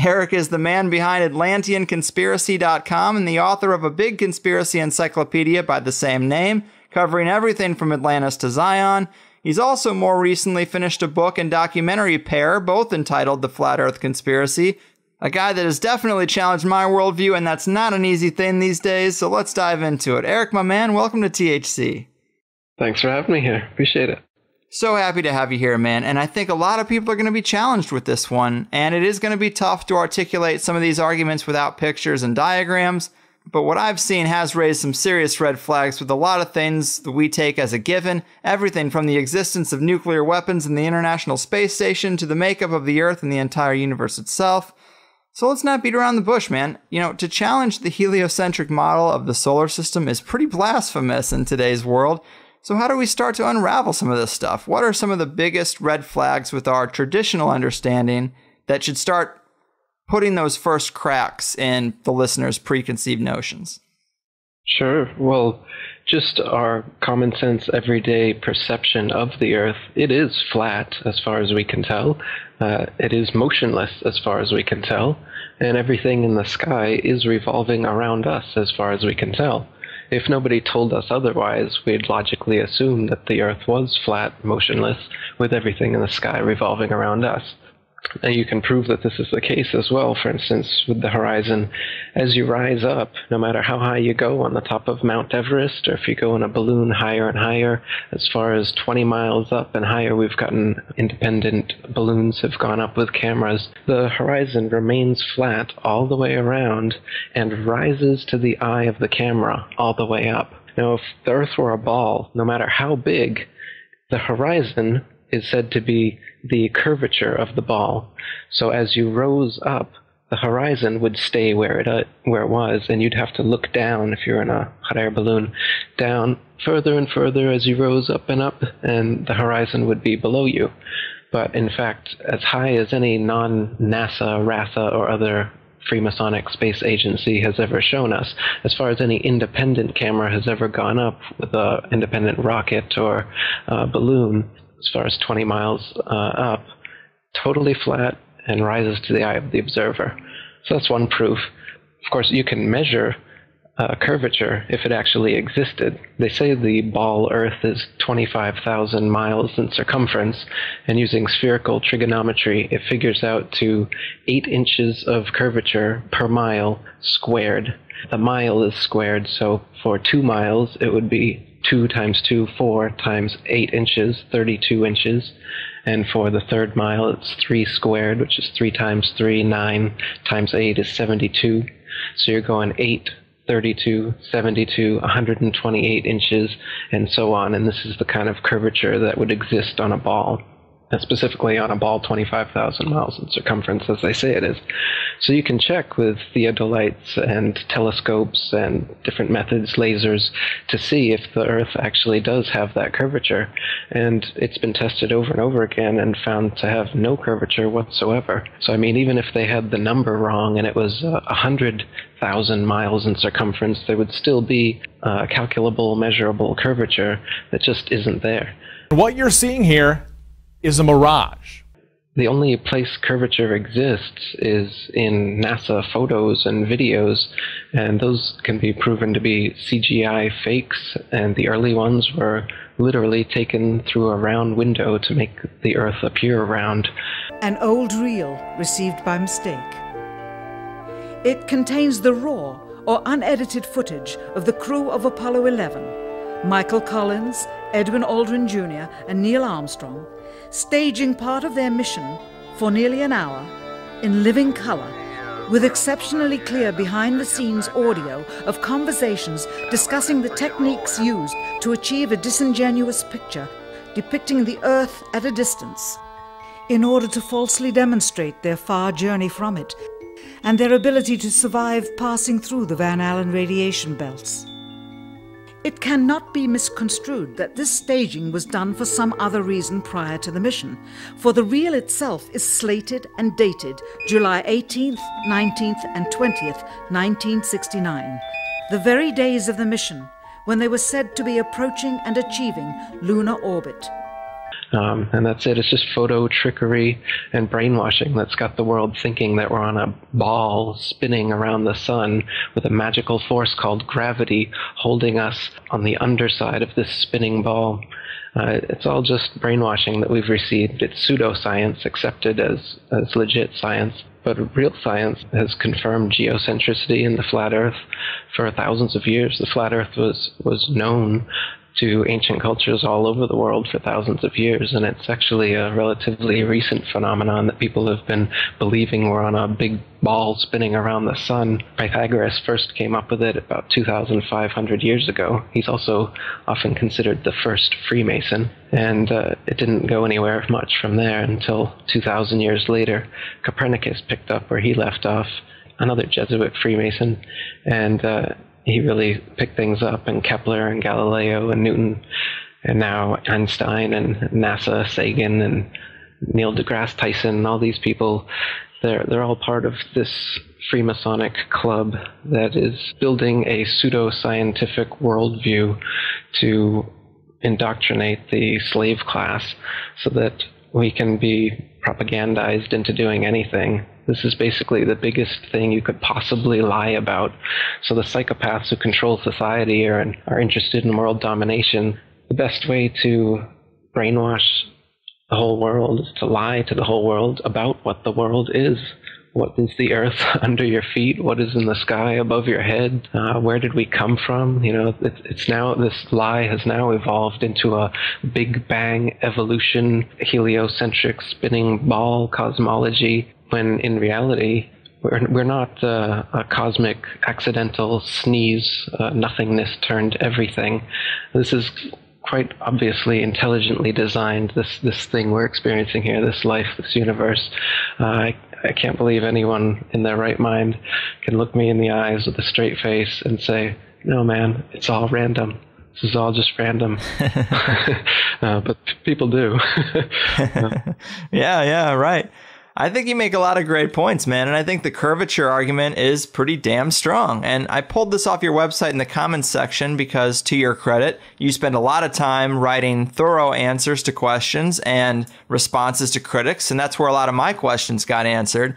Eric is the man behind AtlanteanConspiracy.com and the author of a big conspiracy encyclopedia by the same name, covering everything from Atlantis to Zion. He's also more recently finished a book and documentary pair, both entitled The Flat Earth Conspiracy. A guy that has definitely challenged my worldview, and that's not an easy thing these days, so let's dive into it. Eric, my man, welcome to THC. Thanks for having me here. Appreciate it. So happy to have you here, man. And I think a lot of people are going to be challenged with this one. And it is going to be tough to articulate some of these arguments without pictures and diagrams. But what I've seen has raised some serious red flags with a lot of things that we take as a given. Everything from the existence of nuclear weapons in the International Space Station to the makeup of the Earth and the entire universe itself. So let's not beat around the bush, man. You know, to challenge the heliocentric model of the solar system is pretty blasphemous in today's world. So how do we start to unravel some of this stuff? What are some of the biggest red flags with our traditional understanding that should start putting those first cracks in the listener's preconceived notions? Sure. Well, just our common sense, everyday perception of the Earth, it is flat as far as we can tell. It is motionless as far as we can tell. And everything in the sky is revolving around us as far as we can tell. If nobody told us otherwise, we'd logically assume that the Earth was flat, motionless, with everything in the sky revolving around us. And you can prove that this is the case as well, for instance, with the horizon. As you rise up, no matter how high you go on the top of Mount Everest, or if you go in a balloon higher and higher, as far as 20 miles up and higher, we've gotten independent balloons have gone up with cameras. The horizon remains flat all the way around and rises to the eye of the camera all the way up. Now, if the Earth were a ball, no matter how big, the horizon is said to be the curvature of the ball. So as you rose up, the horizon would stay where it was, and you'd have to look down if you're in a hot air balloon, down further and further as you rose up, and the horizon would be below you. But in fact, as high as any non-NASA, RASA, or other Freemasonic space agency has ever shown us, as far as any independent camera has ever gone up with an independent rocket or balloon, as far as 20 miles up, totally flat and rises to the eye of the observer. So that's one proof. Of course, you can measure curvature if it actually existed. They say the ball Earth is 25,000 miles in circumference, and using spherical trigonometry, it figures out to 8 inches of curvature per mile squared. The mile is squared, so for 2 miles, it would be 2 times 2, 4 times 8 inches, 32 inches. And for the third mile, it's 3 squared, which is 3 times 3, 9 times 8 is 72. So you're going 8, 32, 72, 128 inches, and so on. And this is the kind of curvature that would exist on a ball. And specifically on a ball 25,000 miles in circumference, as they say it is. So you can check with theodolites and telescopes and different methods, lasers, to see if the Earth actually does have that curvature. And it's been tested over and over again and found to have no curvature whatsoever. So I mean, even if they had the number wrong and it was 100,000 miles in circumference, there would still be a calculable, measurable curvature that just isn't there. What you're seeing here is a mirage. The only place curvature exists is in NASA photos and videos, and those can be proven to be CGI fakes, and the early ones were literally taken through a round window to make the Earth appear round. An old reel received by mistake. It contains the raw or unedited footage of the crew of Apollo 11, Michael Collins, Edwin Aldrin Jr., and Neil Armstrong, staging part of their mission for nearly an hour in living color, with exceptionally clear behind-the-scenes audio of conversations discussing the techniques used to achieve a disingenuous picture depicting the Earth at a distance, in order to falsely demonstrate their far journey from it and their ability to survive passing through the Van Allen radiation belts. It cannot be misconstrued that this staging was done for some other reason prior to the mission, for the reel itself is slated and dated July 18th, 19th, and 20th, 1969, the very days of the mission when they were said to be approaching and achieving lunar orbit. And that's it. It's just photo trickery and brainwashing that's got the world thinking that we're on a ball spinning around the sun with a magical force called gravity holding us on the underside of this spinning ball. It's all just brainwashing that we've received. It's pseudoscience accepted as legit science. But real science has confirmed geocentricity in the flat Earth for thousands of years. The flat Earth was known to ancient cultures all over the world for thousands of years, and it's actually a relatively recent phenomenon that people have been believing we're on a big ball spinning around the sun. Pythagoras first came up with it about 2,500 years ago. He's also often considered the first Freemason, and it didn't go anywhere much from there until 2,000 years later. Copernicus picked up where he left off, another Jesuit Freemason, and he really picked things up, and Kepler and Galileo and Newton, and now Einstein and NASA, Sagan and Neil deGrasse Tyson, all these people, they're all part of this Freemasonic club that is building a pseudo-scientific worldview to indoctrinate the slave class so that we can be propagandized into doing anything. This is basically the biggest thing you could possibly lie about. So the psychopaths who control society are interested in world domination. The best way to brainwash the whole world is to lie to the whole world about what the world is. What is the earth under your feet? What is in the sky above your head? Where did we come from? You know, it's now, this lie has now evolved into a Big Bang evolution, heliocentric spinning ball cosmology, when in reality, we're not a cosmic accidental sneeze, nothingness turned everything. This is quite obviously intelligently designed, this thing we're experiencing here, this life, this universe. I can't believe anyone in their right mind can look me in the eyes with a straight face and say, no man, it's all random. This is all just random. But people do. Yeah, right. I think you make a lot of great points, man. And I think the curvature argument is pretty damn strong. And I pulled this off your website in the comments section because, to your credit, you spend a lot of time writing thorough answers to questions and responses to critics. And that's where a lot of my questions got answered.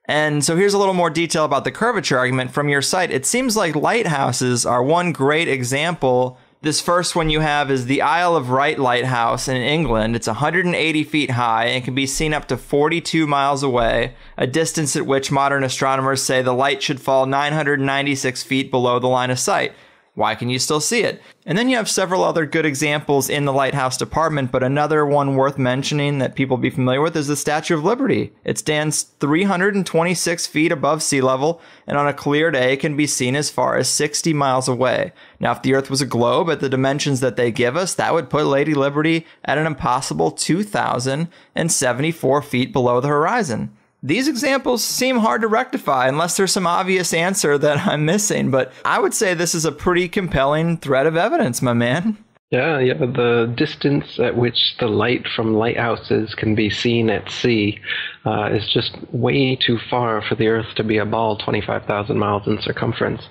And so here's a little more detail about the curvature argument from your site. It seems like lighthouses are one great example. This first one you have is the Isle of Wight Lighthouse in England. It's 180 feet high and can be seen up to 42 miles away, a distance at which modern astronomers say the light should fall 996 feet below the line of sight. Why can you still see it? And then you have several other good examples in the lighthouse department, but another one worth mentioning that people be familiar with is the Statue of Liberty. It stands 326 feet above sea level, and on a clear day can be seen as far as 60 miles away. Now, if the Earth was a globe at the dimensions that they give us, that would put Lady Liberty at an impossible 2,074 feet below the horizon. These examples seem hard to rectify unless there's some obvious answer that I'm missing, but I would say this is a pretty compelling thread of evidence, my man. Yeah, the distance at which the light from lighthouses can be seen at sea is just way too far for the Earth to be a ball 25,000 miles in circumference.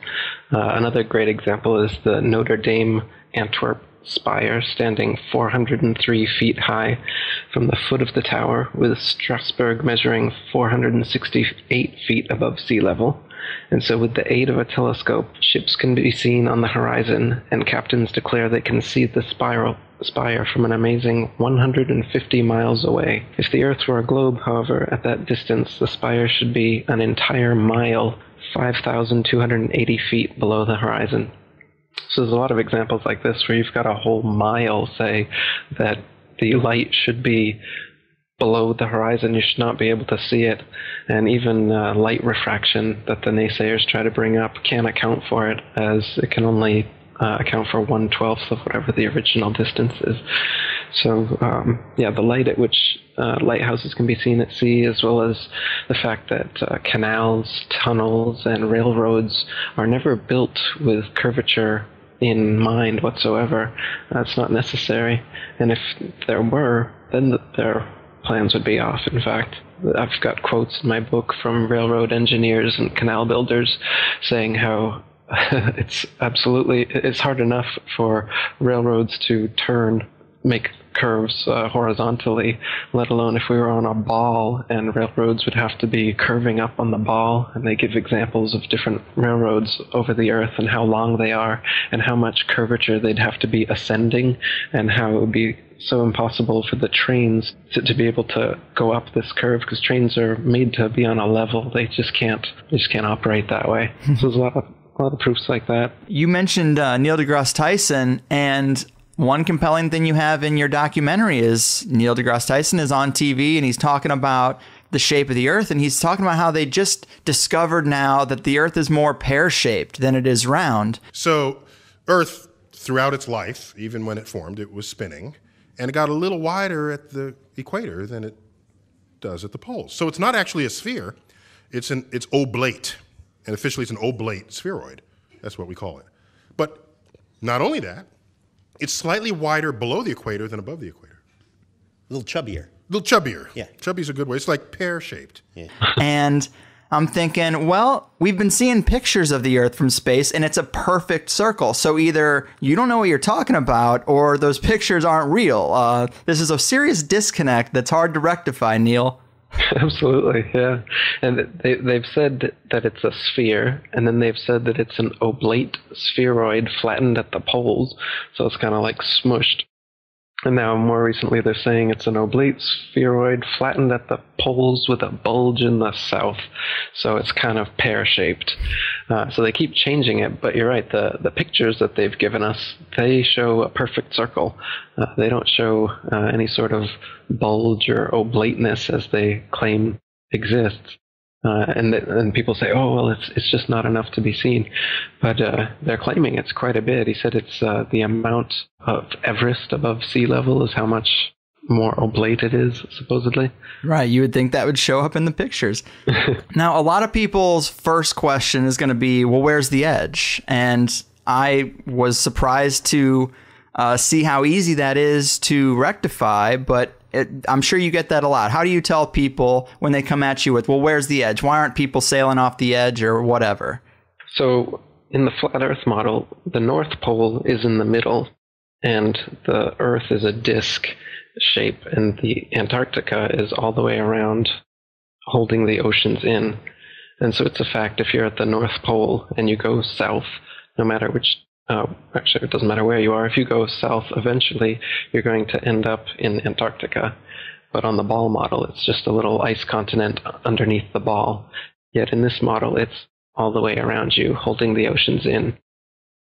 Another great example is the Notre Dame Antwerp spire, standing 403 feet high from the foot of the tower, with Strasbourg measuring 468 feet above sea level. And so with the aid of a telescope, ships can be seen on the horizon, and captains declare they can see the spire from an amazing 150 miles away. If the Earth were a globe, however, at that distance, the spire should be an entire mile, 5,280 feet below the horizon. So there's a lot of examples like this where you've got a whole mile, say, that the light should be below the horizon. You should not be able to see it. And even light refraction that the naysayers try to bring up can't account for it, as it can only account for 1/12 of whatever the original distance is. So, the light at which lighthouses can be seen at sea, as well as the fact that canals, tunnels, and railroads are never built with curvature in mind whatsoever. That's not necessary. And if there were, then their plans would be off, in fact. I've got quotes in my book from railroad engineers and canal builders saying how it's hard enough for railroads to make curves horizontally, let alone if we were on a ball and railroads would have to be curving up on the ball. And they give examples of different railroads over the Earth and how long they are and how much curvature they'd have to be ascending and how it would be so impossible for the trains to be able to go up this curve, because trains are made to be on a level. They just can't operate that way. So there's a lot of proofs like that. You mentioned Neil deGrasse Tyson, and one compelling thing you have in your documentary is Neil deGrasse Tyson is on TV and he's talking about the shape of the Earth, and he's talking about how they just discovered now that the Earth is more pear-shaped than it is round. So Earth, throughout its life, even when it formed, it was spinning, and it got a little wider at the equator than it does at the poles. So it's not actually a sphere, it's oblate. And officially it's an oblate spheroid. That's what we call it. But not only that, it's slightly wider below the equator than above the equator. A little chubbier. A little chubbier. Yeah. Chubby's a good word. It's like pear-shaped. Yeah. And I'm thinking, well, we've been seeing pictures of the Earth from space, and it's a perfect circle. So either you don't know what you're talking about, or those pictures aren't real. This is a serious disconnect that's hard to rectify, Neil. Absolutely, yeah. And they've said that it's a sphere, and then they've said that it's an oblate spheroid flattened at the poles, so it's kind of like smushed. And now more recently they're saying it's an oblate spheroid flattened at the poles with a bulge in the south, so it's kind of pear-shaped. So they keep changing it, but you're right, the pictures that they've given us, they show a perfect circle. They don't show any sort of bulge or oblateness as they claim exists. And people say, oh, well, it's just not enough to be seen. But they're claiming it's quite a bit. He said it's the amount of Everest above sea level is how much more oblate it is, supposedly. Right. You would think that would show up in the pictures. Now, a lot of people's first question is going to be, well, where's the edge? And I was surprised to see how easy that is to rectify, but I'm sure you get that a lot. How do you tell people when they come at you with, well, where's the edge? Why aren't people sailing off the edge or whatever? So in the flat Earth model, the North Pole is in the middle, and the Earth is a disk shape, and the Antarctica is all the way around, holding the oceans in. And so it's a fact, if you're at the North Pole and you go south, no matter which actually, it doesn't matter where you are. If you go south, eventually you're going to end up in Antarctica. But on the ball model, it's just a little ice continent underneath the ball. Yet in this model, it's all the way around you, holding the oceans in.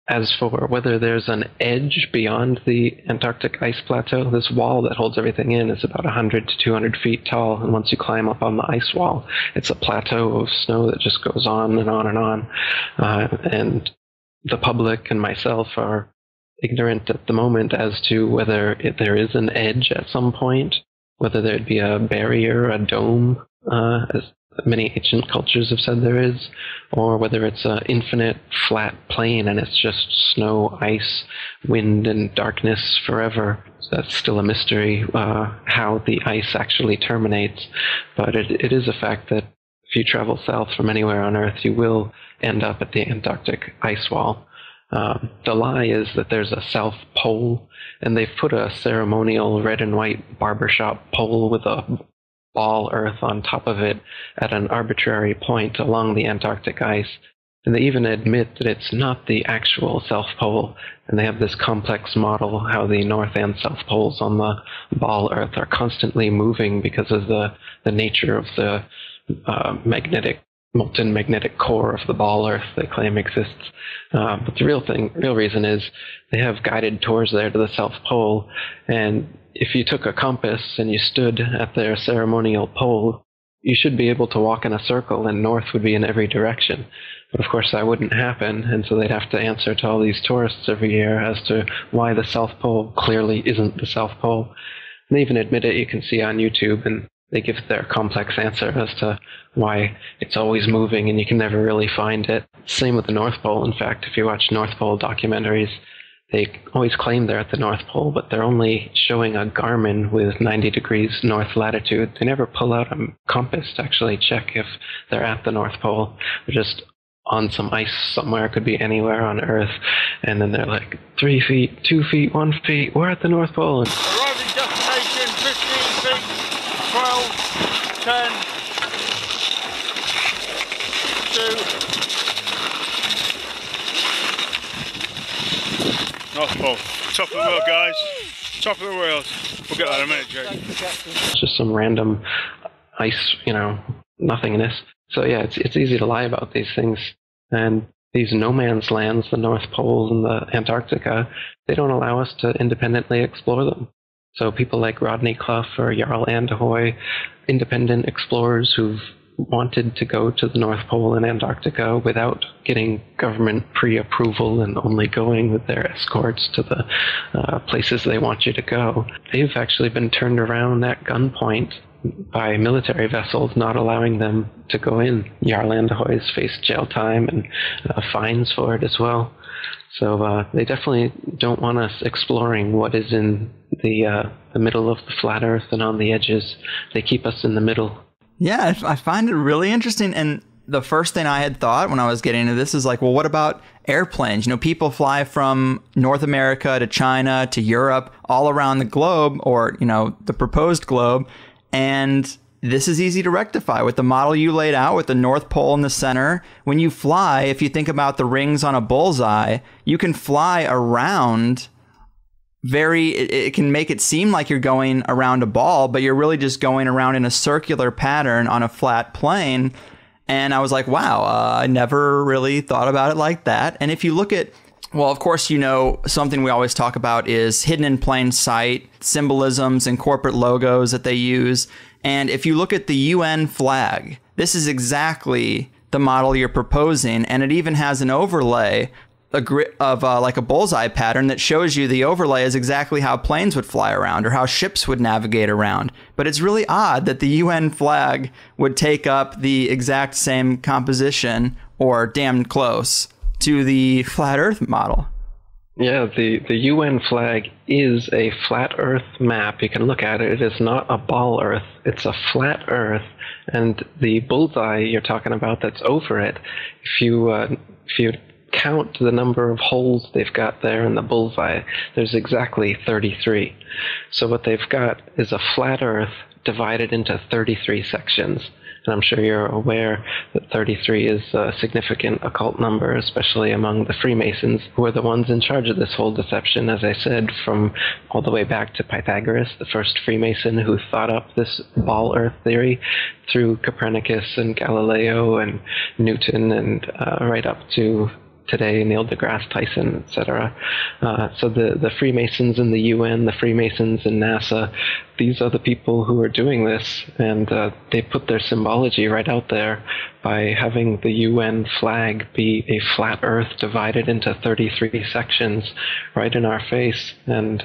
As for whether there's an edge beyond the Antarctic ice plateau, this wall that holds everything in is about 100 to 200 feet tall. And once you climb up on the ice wall, it's a plateau of snow that just goes on and on and on. And the public and myself are ignorant at the moment as to whether there is an edge at some point, whether there'd be a barrier, a dome, as many ancient cultures have said there is, or whether it's an infinite flat plain and it's just snow, ice, wind, and darkness forever. So that's still a mystery, how the ice actually terminates. But it is a fact that if you travel south from anywhere on Earth, you will end up at the Antarctic ice wall. The lie is that there's a South Pole, and they've put a ceremonial red and white barbershop pole with a ball Earth on top of it at an arbitrary point along the Antarctic ice. And they even admit that it's not the actual South Pole, and they have this complex model how the North and South Poles on the ball Earth are constantly moving because of the nature of the molten magnetic core of the ball Earth they claim exists. But the real reason is they have guided tours there to the South Pole, and if you took a compass and you stood at their ceremonial pole, you should be able to walk in a circle and north would be in every direction. But of course that wouldn't happen, and so they'd have to answer to all these tourists every year as to why the South Pole clearly isn't the South Pole. And they even admit it. You can see on YouTube, and they give their complex answer as to why it's always moving and you can never really find it. Same with the North Pole. In fact, if you watch North Pole documentaries, they always claim they're at the North Pole, but they're only showing a Garmin with 90 degrees north latitude. They never pull out a compass to actually check if they're at the North Pole. They're just on some ice somewhere, could be anywhere on Earth, and then they're like 3 feet, 2 feet, 1 feet, we're at the North Pole. And 15 feet, 12, 10, 2. Oh, top of the world, guys. Top of the world. We'll get that in a minute, Jake. It's just some random ice, nothingness. So yeah, it's easy to lie about these things. And these no man's lands, the North Pole and the Antarctica, they don't allow us to independently explore them. So people like Rodney Clough or Jarl Andahoy, independent explorers who've wanted to go to the North Pole and Antarctica without getting government pre-approval and only going with their escorts to the places they want you to go, they've actually been turned around at gunpoint by military vessels, not allowing them to go in. Jarl Andahoy's faced jail time and fines for it as well. So they definitely don't want us exploring what is in the middle of the flat Earth and on the edges. They keep us in the middle. Yeah, I find it really interesting. And the first thing I had thought when I was getting into this is like, well, what about airplanes? People fly from North America to China to Europe, all around the globe, or, the proposed globe. And this is easy to rectify with the model you laid out with the North Pole in the center. When you fly, if you think about the rings on a bullseye, you can fly around it can make it seem like you're going around a ball, but you're really just going around in a circular pattern on a flat plane. And I was like, wow, I never really thought about it like that. And if you look at, well, of course, something we always talk about is hidden in plain sight, symbolisms and corporate logos that they use. And if you look at the UN flag, this is exactly the model you're proposing. And it even has an overlay of like a bullseye pattern that shows you the overlay is exactly how planes would fly around or how ships would navigate around. But it's really odd that the UN flag would take up the exact same composition or damn close to the flat Earth model. Yeah, the UN flag is a flat Earth map. You can look at it. It is not a ball Earth. It's a flat Earth. And the bullseye you're talking about that's over it, if you count the number of holes they've got there in the bullseye, there's exactly 33. So what they've got is a flat Earth divided into 33 sections. And I'm sure you're aware that 33 is a significant occult number, especially among the Freemasons, who are the ones in charge of this whole deception, as I said, from all the way back to Pythagoras, the first Freemason who thought up this ball Earth theory, through Copernicus and Galileo and Newton and right up to today, Neil deGrasse Tyson, etc. So the Freemasons in the UN, the Freemasons in NASA, these are the people who are doing this, and they put their symbology right out there by having the UN flag be a flat Earth divided into 33 sections right in our face. And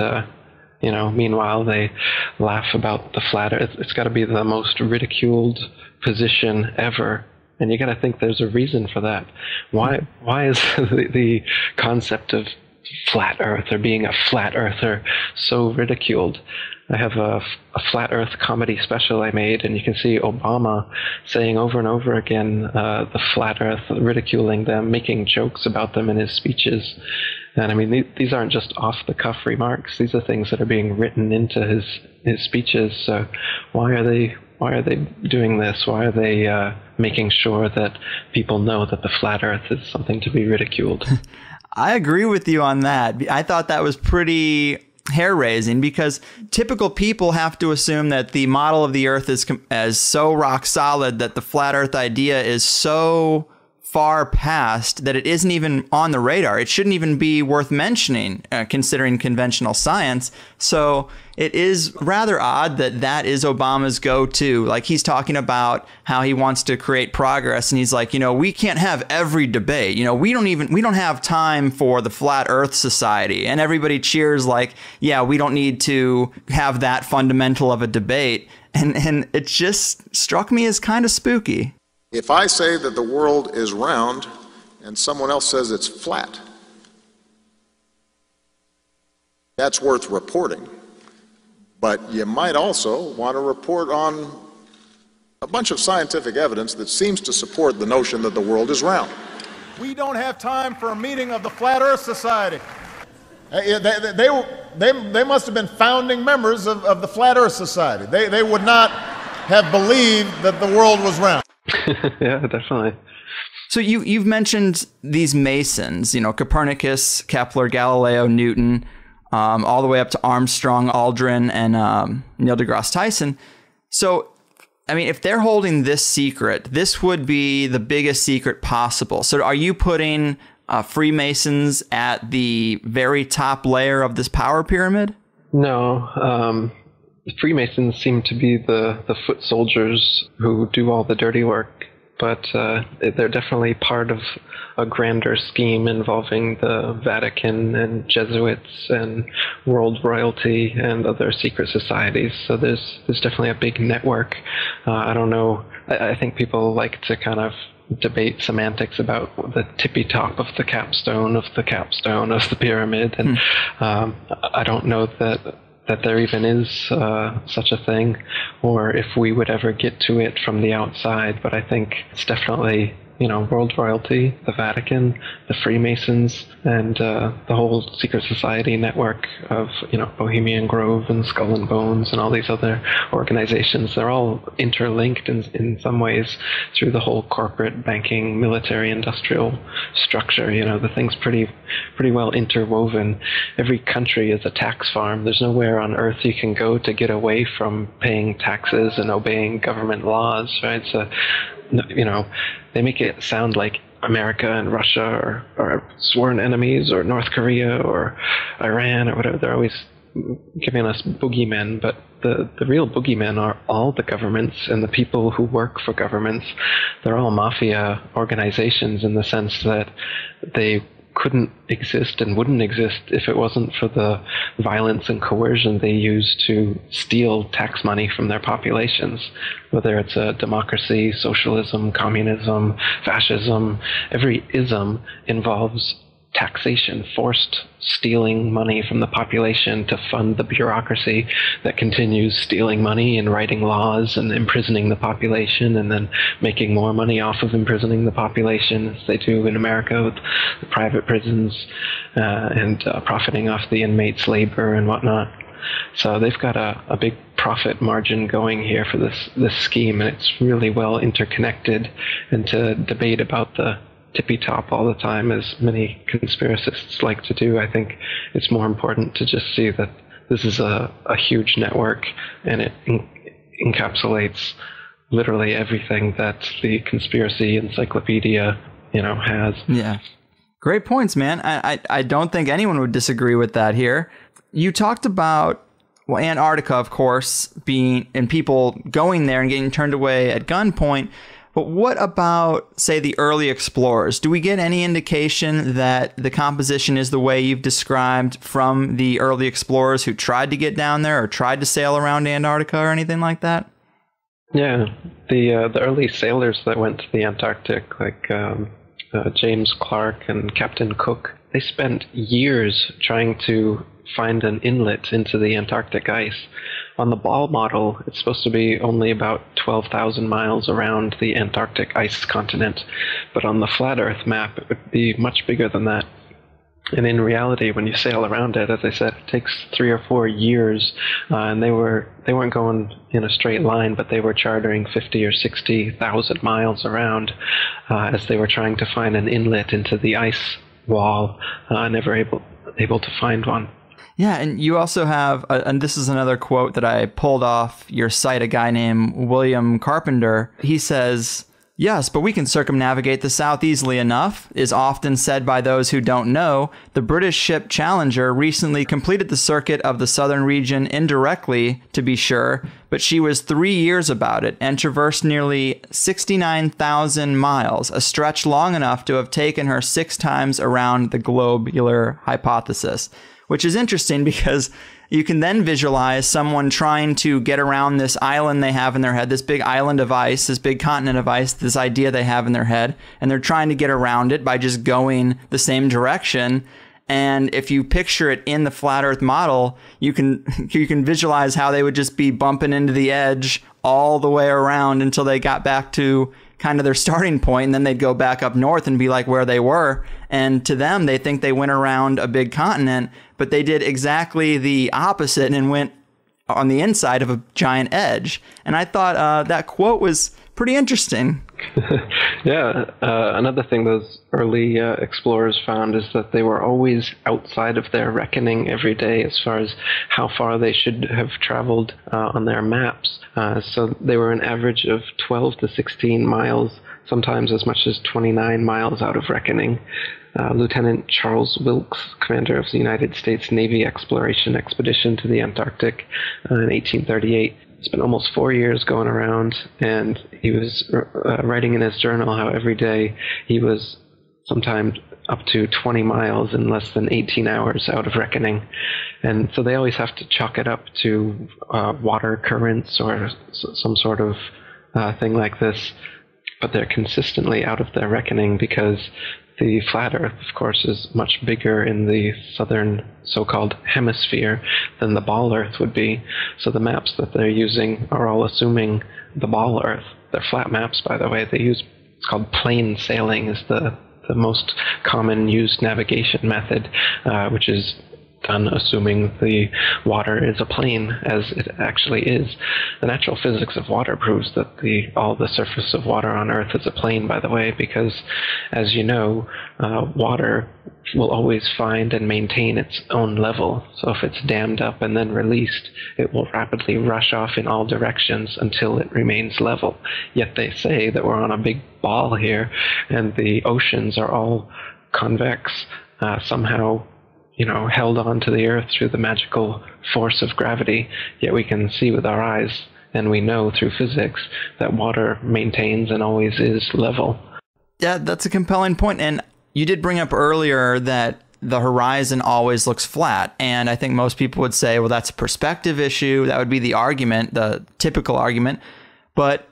meanwhile they laugh about the flat Earth. It's got to be the most ridiculed position ever. And you got to think there's a reason for that. Why is the concept of flat Earth or being a flat earther so ridiculed? I have a flat Earth comedy special I made, and you can see Obama saying over and over again the flat Earth, ridiculing them, making jokes about them in his speeches. And I mean, these aren't just off-the-cuff remarks. These are things that are being written into his speeches. So why are they doing this? Why are they making sure that people know that the flat Earth is something to be ridiculed? I agree with you on that. I thought that was pretty hair-raising, because typical people have to assume that the model of the Earth is so rock solid that the flat Earth idea is so far past that it isn't even on the radar. It shouldn't even be worth mentioning, considering conventional science. So it is rather odd that that is Obama's go-to. Like, he's talking about how he wants to create progress, and he's like, we can't have every debate. We don't have time for the Flat Earth Society. And everybody cheers like, yeah, we don't need to have that fundamental of a debate. And it just struck me as kind of spooky. If I say that the world is round and someone else says it's flat, that's worth reporting. But you might also want to report on a bunch of scientific evidence that seems to support the notion that the world is round. We don't have time for a meeting of the Flat Earth Society. They they must have been founding members of the Flat Earth Society. They would not have believed that the world was round. Yeah, definitely. So you've mentioned these Masons, Copernicus, Kepler, Galileo, Newton, all the way up to Armstrong, Aldrin, and Neil deGrasse Tyson. So, I mean, if they're holding this secret, this would be the biggest secret possible. So are you putting Freemasons at the very top layer of this power pyramid? No. The Freemasons seem to be the foot soldiers who do all the dirty work. But they're definitely part of a grander scheme involving the Vatican and Jesuits and world royalty and other secret societies. So there's definitely a big network. I don't know. I think people like to kind of debate semantics about the tippy top of the capstone of the pyramid, and I don't know that there even is such a thing, or if we would ever get to it from the outside. But I think it's definitely, world royalty, the Vatican, the Freemasons, and the whole secret society network of, Bohemian Grove and Skull and Bones and all these other organizations. They're all interlinked in some ways through the whole corporate, banking, military, industrial structure. The thing's pretty well interwoven. Every country is a tax farm. There's nowhere on earth you can go to get away from paying taxes and obeying government laws, right? So, they make it sound like America and Russia are sworn enemies, or North Korea or Iran or whatever. They're always giving us boogeymen, but the real boogeymen are all the governments and the people who work for governments. They're all mafia organizations in the sense that they couldn't exist and wouldn't exist if it wasn't for the violence and coercion they use to steal tax money from their populations. Whether it's a democracy, socialism, communism, fascism, every ism involves taxation, forced stealing money from the population to fund the bureaucracy that continues stealing money and writing laws and imprisoning the population, and then making more money off of imprisoning the population, as they do in America with the private prisons, and profiting off the inmates' labor and whatnot. So they've got a big profit margin going here for this scheme, and it's really well interconnected. And to debate about the tippy top all the time, as many conspiracists like to do, I think it's more important to just see that this is a huge network, and it encapsulates literally everything that the conspiracy encyclopedia, has. Yeah. Great points, man. I don't think anyone would disagree with that here. You talked about, Antarctica, of course, and people going there and getting turned away at gunpoint. But what about, say, the early explorers? Do we get any indication that the composition is the way you've described from the early explorers who tried to get down there or tried to sail around Antarctica or anything like that? Yeah, the early sailors that went to the Antarctic, like James Clark and Captain Cook, they spent years trying to find an inlet into the Antarctic ice. On the Ball model, it's supposed to be only about 12,000 miles around the Antarctic ice continent, but on the flat Earth map, it would be much bigger than that. And in reality, when you sail around it, as I said, it takes 3 or 4 years, and they weren't going in a straight line, but they were chartering 50 or 60,000 miles around as they were trying to find an inlet into the ice wall, never able to find one. Yeah, and you also have, and this is another quote that I pulled off your site, a guy named William Carpenter. He says, "Yes, but we can circumnavigate the South easily enough, is often said by those who don't know. The British ship Challenger recently completed the circuit of the southern region indirectly, to be sure, but she was 3 years about it and traversed nearly 69,000 miles, a stretch long enough to have taken her 6 times around the globular hypothesis." Which is interesting because you can then visualize someone trying to get around this island they have in their head, this big island of ice, this big continent of ice, this idea they have in their head, and they're trying to get around it by just going the same direction. And if you picture it in the flat Earth model, you can visualize how they would just be bumping into the edge all the way around until they got back to kind of their starting point, and then they'd go back up north and be like where they were. And to them, they think they went around a big continent, but they did exactly the opposite and went on the inside of a giant edge. And I thought that quote was pretty interesting. Yeah, another thing those early explorers found is that they were always outside of their reckoning every day as far as how far they should have traveled on their maps. So they were an average of 12 to 16 miles, sometimes as much as 29 miles out of reckoning. Lieutenant Charles Wilkes, commander of the United States Navy exploration expedition to the Antarctic in 1838, spent almost 4 years going around, and he was writing in his journal how every day he was sometimes up to 20 miles in less than 18 hours out of reckoning. And so they always have to chalk it up to water currents or some sort of thing like this, but they're consistently out of their reckoning because the flat Earth, of course, is much bigger in the southern so-called hemisphere than the ball Earth would be. So the maps that they're using are all assuming the ball Earth. They're flat maps, by the way. They use, it's called plane sailing, is the most common used navigation method, which is done assuming the water is a plane, as it actually is. The natural physics of water proves that all the surface of water on Earth is a plane, by the way, because, as you know, water will always find and maintain its own level. So if it's dammed up and then released, it will rapidly rush off in all directions until it remains level. Yet they say that we're on a big ball here, and the oceans are all convex, somehow held on to the Earth through the magical force of gravity, yet we can see with our eyes, and we know through physics, that water maintains and always is level. Yeah, that's a compelling point. And you did bring up earlier that the horizon always looks flat, and I think most people would say, well, that's a perspective issue. That would be the argument, the typical argument. But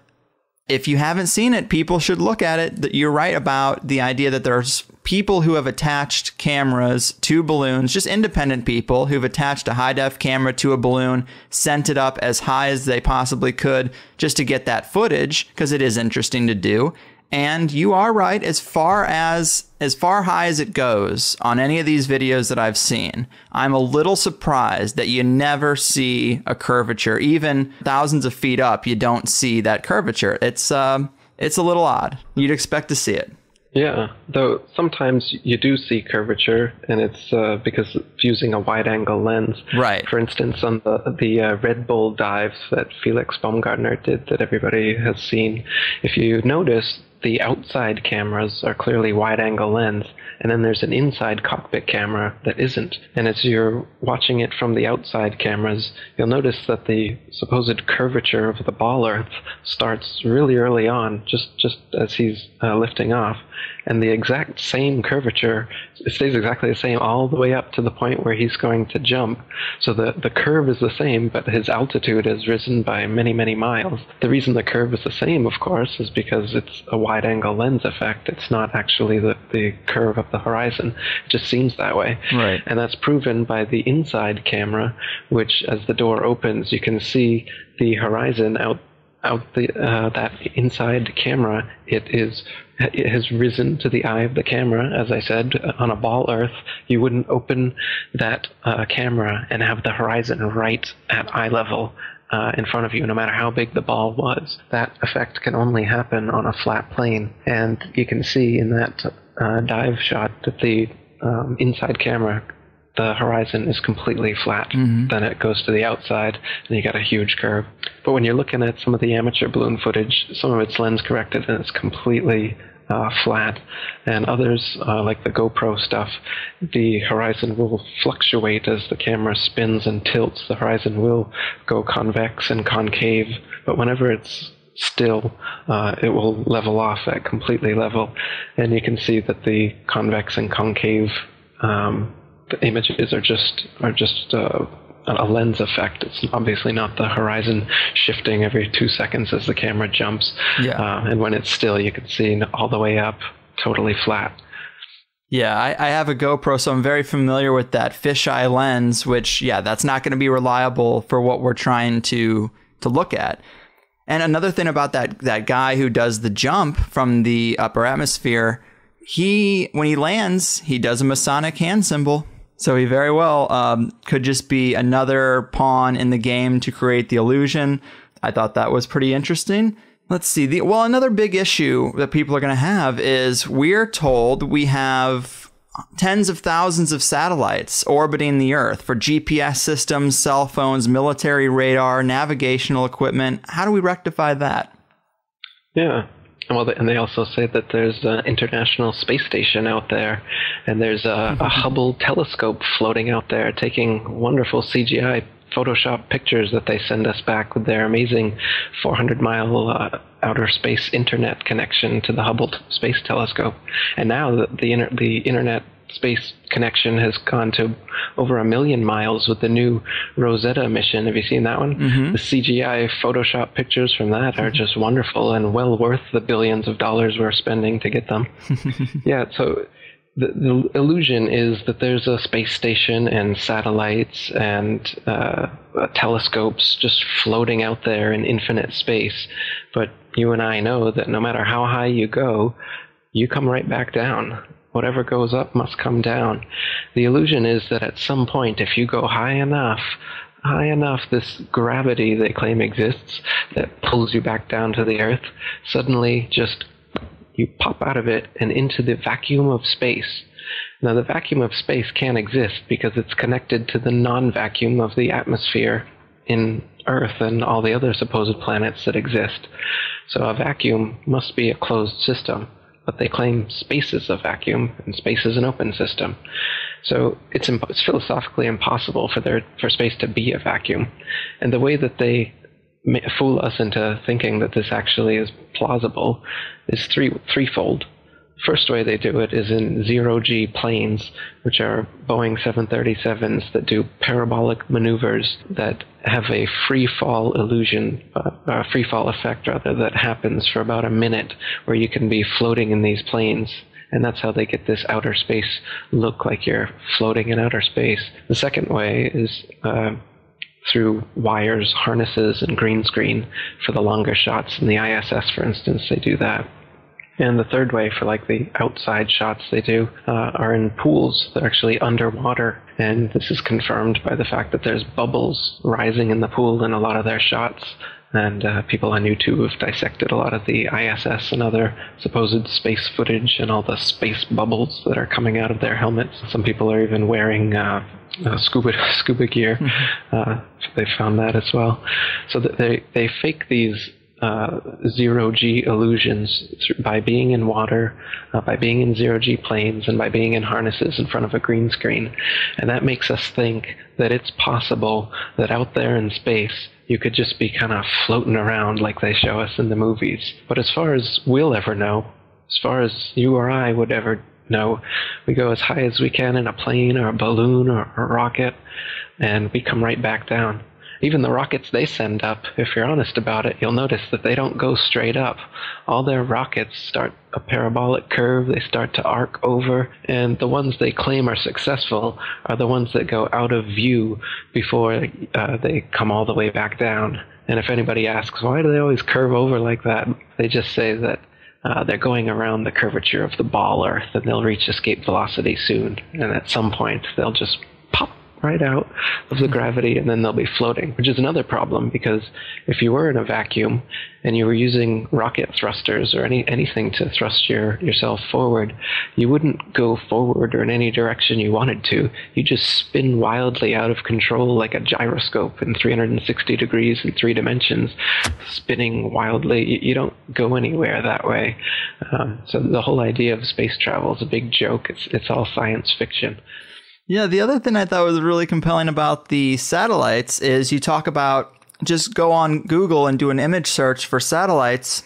if you haven't seen it, people should look at it. You're right about the idea that there's people who have attached cameras to balloons, just independent people who've attached a high-def camera to a balloon, sent it up as high as they possibly could just to get that footage, because it is interesting to do. And you are right, as far high as it goes on any of these videos that I've seen, I'm a little surprised that you never see a curvature. Even thousands of feet up, you don't see that curvature. It's a little odd. You'd expect to see it. Yeah, though sometimes you do see curvature, and it's because of using a wide-angle lens. Right. For instance, on the Red Bull dives that Felix Baumgartner did that everybody has seen, if you notice, the outside cameras are clearly wide-angle lens, and then there's an inside cockpit camera that isn't. And as you're watching it from the outside cameras, you'll notice that the supposed curvature of the ball Earth starts really early on, just as he's lifting off. And the exact same curvature stays exactly the same all the way up to the point where he's going to jump. So the curve is the same, but his altitude has risen by many, many miles. The reason the curve is the same, of course, is because it's a wide-angle lens effect. It's not actually the curve of the horizon. It just seems that way. Right. And that's proven by the inside camera, which, as the door opens, you can see the horizon out that inside camera. It has risen to the eye of the camera. As I said, on a ball Earth, you wouldn't open that camera and have the horizon right at eye level in front of you, no matter how big the ball was. That effect can only happen on a flat plane, and you can see in that dive shot that the inside camera, the horizon is completely flat. Mm-hmm. Then it goes to the outside, and you got a huge curve. But when you're looking at some of the amateur balloon footage, some of it's lens corrected, and it's completely flat. And others, like the GoPro stuff, the horizon will fluctuate as the camera spins and tilts. The horizon will go convex and concave, but whenever it's still, it will level off at completely level. And you can see that the convex and concave the images are just a lens effect. It's obviously not the horizon shifting every 2 seconds as the camera jumps. Yeah. And when it's still, you can see all the way up, totally flat. Yeah, I have a GoPro, so I'm very familiar with that fisheye lens, which, yeah, that's not going to be reliable for what we're trying to look at. And another thing about that guy who does the jump from the upper atmosphere, when he lands, he does a Masonic hand symbol. So he very well could just be another pawn in the game to create the illusion. I thought that was pretty interesting. Let's see. Another big issue that people are going to have is we're told we have tens of thousands of satellites orbiting the Earth for GPS systems, cell phones, military radar, navigational equipment. How do we rectify that? Yeah. Well, and they also say that there's an International Space Station out there, and there's a Hubble telescope floating out there taking wonderful CGI Photoshop pictures that they send us back with their amazing 400-mile outer space internet connection to the Hubble Space Telescope. And now the internet space connection has gone to over 1 million miles with the new Rosetta mission. Have you seen that one? Mm-hmm. The CGI Photoshop pictures from that are just wonderful and well worth the billions of dollars we're spending to get them. Yeah, so the illusion is that there's a space station and satellites and telescopes just floating out there in infinite space. But you and I know that no matter how high you go, you come right back down. Whatever goes up must come down. The illusion is that at some point, if you go high enough, this gravity they claim exists that pulls you back down to the Earth, suddenly just you pop out of it and into the vacuum of space. Now, the vacuum of space can't exist because it's connected to the non-vacuum of the atmosphere in Earth and all the other supposed planets that exist. So a vacuum must be a closed system. But they claim space is a vacuum and space is an open system. So it's philosophically impossible for space to be a vacuum. And the way that they fool us into thinking that this actually is plausible is threefold. First way they do it is in zero-G planes, which are Boeing 737s that do parabolic maneuvers that have a free-fall illusion, a free-fall effect, rather, that happens for about a minute, where you can be floating in these planes. And that's how they get this outer space look like you're floating in outer space. The second way is through wires, harnesses, and green screen for the longer shots. In the ISS, for instance, they do that. And the third way, for like the outside shots they do, are in pools. They're actually underwater. And this is confirmed by the fact that there's bubbles rising in the pool in a lot of their shots. And people on YouTube have dissected a lot of the ISS and other supposed space footage and all the space bubbles that are coming out of their helmets. Some people are even wearing scuba gear. They found that as well. So that they fake these zero-G illusions by being in water, by being in zero-G planes, and by being in harnesses in front of a green screen. And that makes us think that it's possible that out there in space you could just be kind of floating around like they show us in the movies. But as far as we'll ever know, as far as you or I would ever know, we go as high as we can in a plane or a balloon or a rocket, and we come right back down. Even the rockets they send up, if you're honest about it, you'll notice that they don't go straight up. All their rockets start a parabolic curve, they start to arc over, and the ones they claim are successful are the ones that go out of view before they come all the way back down. And if anybody asks, why do they always curve over like that? They just say that they're going around the curvature of the ball Earth, and they'll reach escape velocity soon. And at some point, they'll just pop right out of the gravity, and then they'll be floating, which is another problem, because if you were in a vacuum and you were using rocket thrusters or anything to thrust yourself forward, you wouldn't go forward or in any direction you wanted to. You just spin wildly out of control like a gyroscope in 360 degrees in 3 dimensions, spinning wildly. You don't go anywhere that way. So the whole idea of space travel is a big joke. It's all science fiction. Yeah, the other thing I thought was really compelling about the satellites is you talk about just go on Google and do an image search for satellites.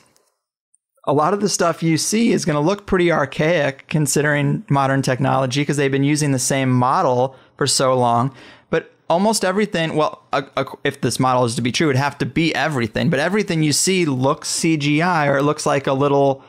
A lot of the stuff you see is going to look pretty archaic considering modern technology because they've been using the same model for so long. But almost everything, well, if this model is to be true, it would have to be everything. But everything you see looks CGI, or it looks like a little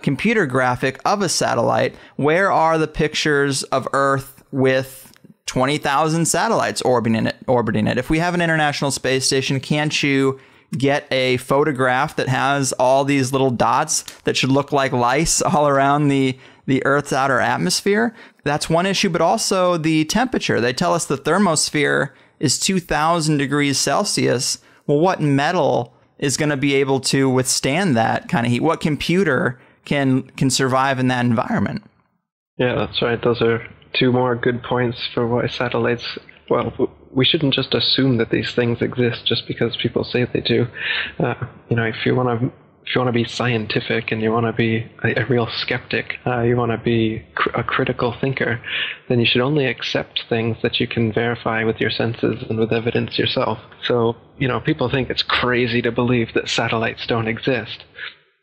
computer graphic of a satellite. Where are the pictures of Earth with 20,000 satellites orbiting it? If we have an International Space Station, can't you get a photograph that has all these little dots that should look like lice all around the Earth's outer atmosphere. That's one issue, but also the temperature. They tell us the thermosphere is 2,000 degrees Celsius. Well, what metal is going to be able to withstand that kind of heat? What computer can survive in that environment? Yeah, that's right. Those are two more good points for why satellites, well, we shouldn't just assume that these things exist just because people say they do. If you want to be scientific and you want to be a real skeptic, you want to be a critical thinker, then you should only accept things that you can verify with your senses and with evidence yourself. So, people think it's crazy to believe that satellites don't exist.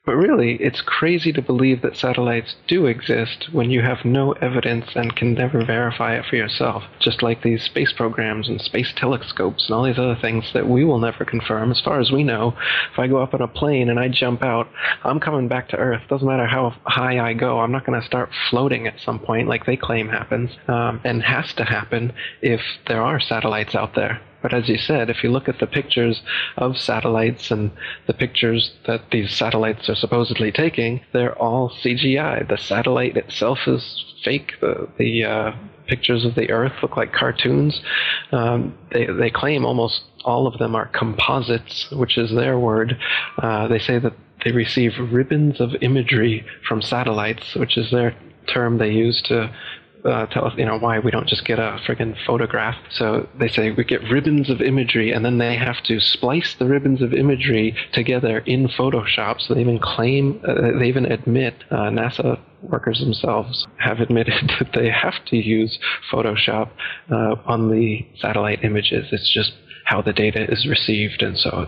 But really, it's crazy to believe that satellites do exist when you have no evidence and can never verify it for yourself. Just like these space programs and space telescopes and all these other things that we will never confirm. As far as we know, if I go up on a plane and I jump out, I'm coming back to Earth. Doesn't matter how high I go, I'm not going to start floating at some point like they claim happens, and has to happen if there are satellites out there. But as you said, if you look at the pictures of satellites and the pictures that these satellites are supposedly taking, they're all CGI. The satellite itself is fake. The pictures of the Earth look like cartoons. They claim almost all of them are composites, which is their word. They say that they receive ribbons of imagery from satellites, which is their term they use to tell us, why we don't just get a friggin' photograph. So they say we get ribbons of imagery, and then they have to splice the ribbons of imagery together in Photoshop. So they even claim, they even admit, NASA workers themselves have admitted that they have to use Photoshop on the satellite images. It's just how the data is received, and so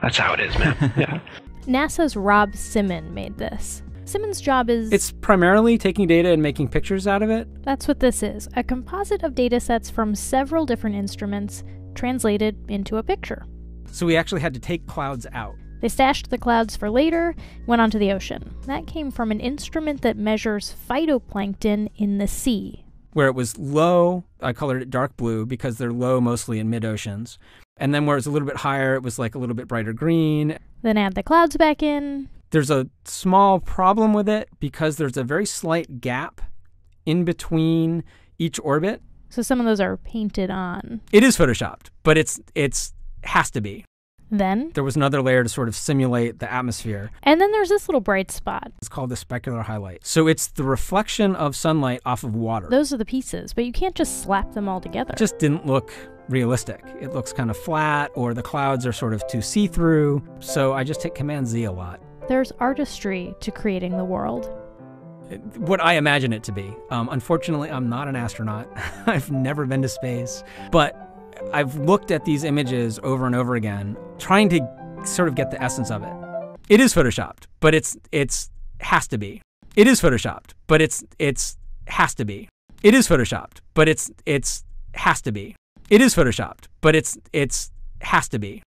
that's how it is, man. Yeah. NASA's Rob Simon made this. Simon's job is... It's primarily taking data and making pictures out of it. That's what this is, a composite of data sets from several different instruments translated into a picture. So we actually had to take clouds out. They stashed the clouds for later, went onto the ocean. That came from an instrument that measures phytoplankton in the sea. Where it was low, I colored it dark blue because they're low mostly in mid-oceans. And then where it was a little bit higher, it was like a little bit brighter green. Then add the clouds back in. There's a small problem with it because there's a very slight gap in between each orbit. So some of those are painted on. It is photoshopped, but it's has to be. Then there was another layer to sort of simulate the atmosphere. And then there's this little bright spot. It's called the specular highlight. So it's the reflection of sunlight off of water. Those are the pieces, but you can't just slap them all together. It just didn't look realistic. It looks kind of flat, or the clouds are sort of too see-through. So I just hit Command-Z a lot. There's artistry to creating the world. What I imagine it to be. Unfortunately, I'm not an astronaut. I've never been to space. But I've looked at these images over and over again, trying to sort of get the essence of it. It is photoshopped, but it's has to be. It is photoshopped, but it's has to be. It is photoshopped, but it's has to be. It is photoshopped, but it's has to be.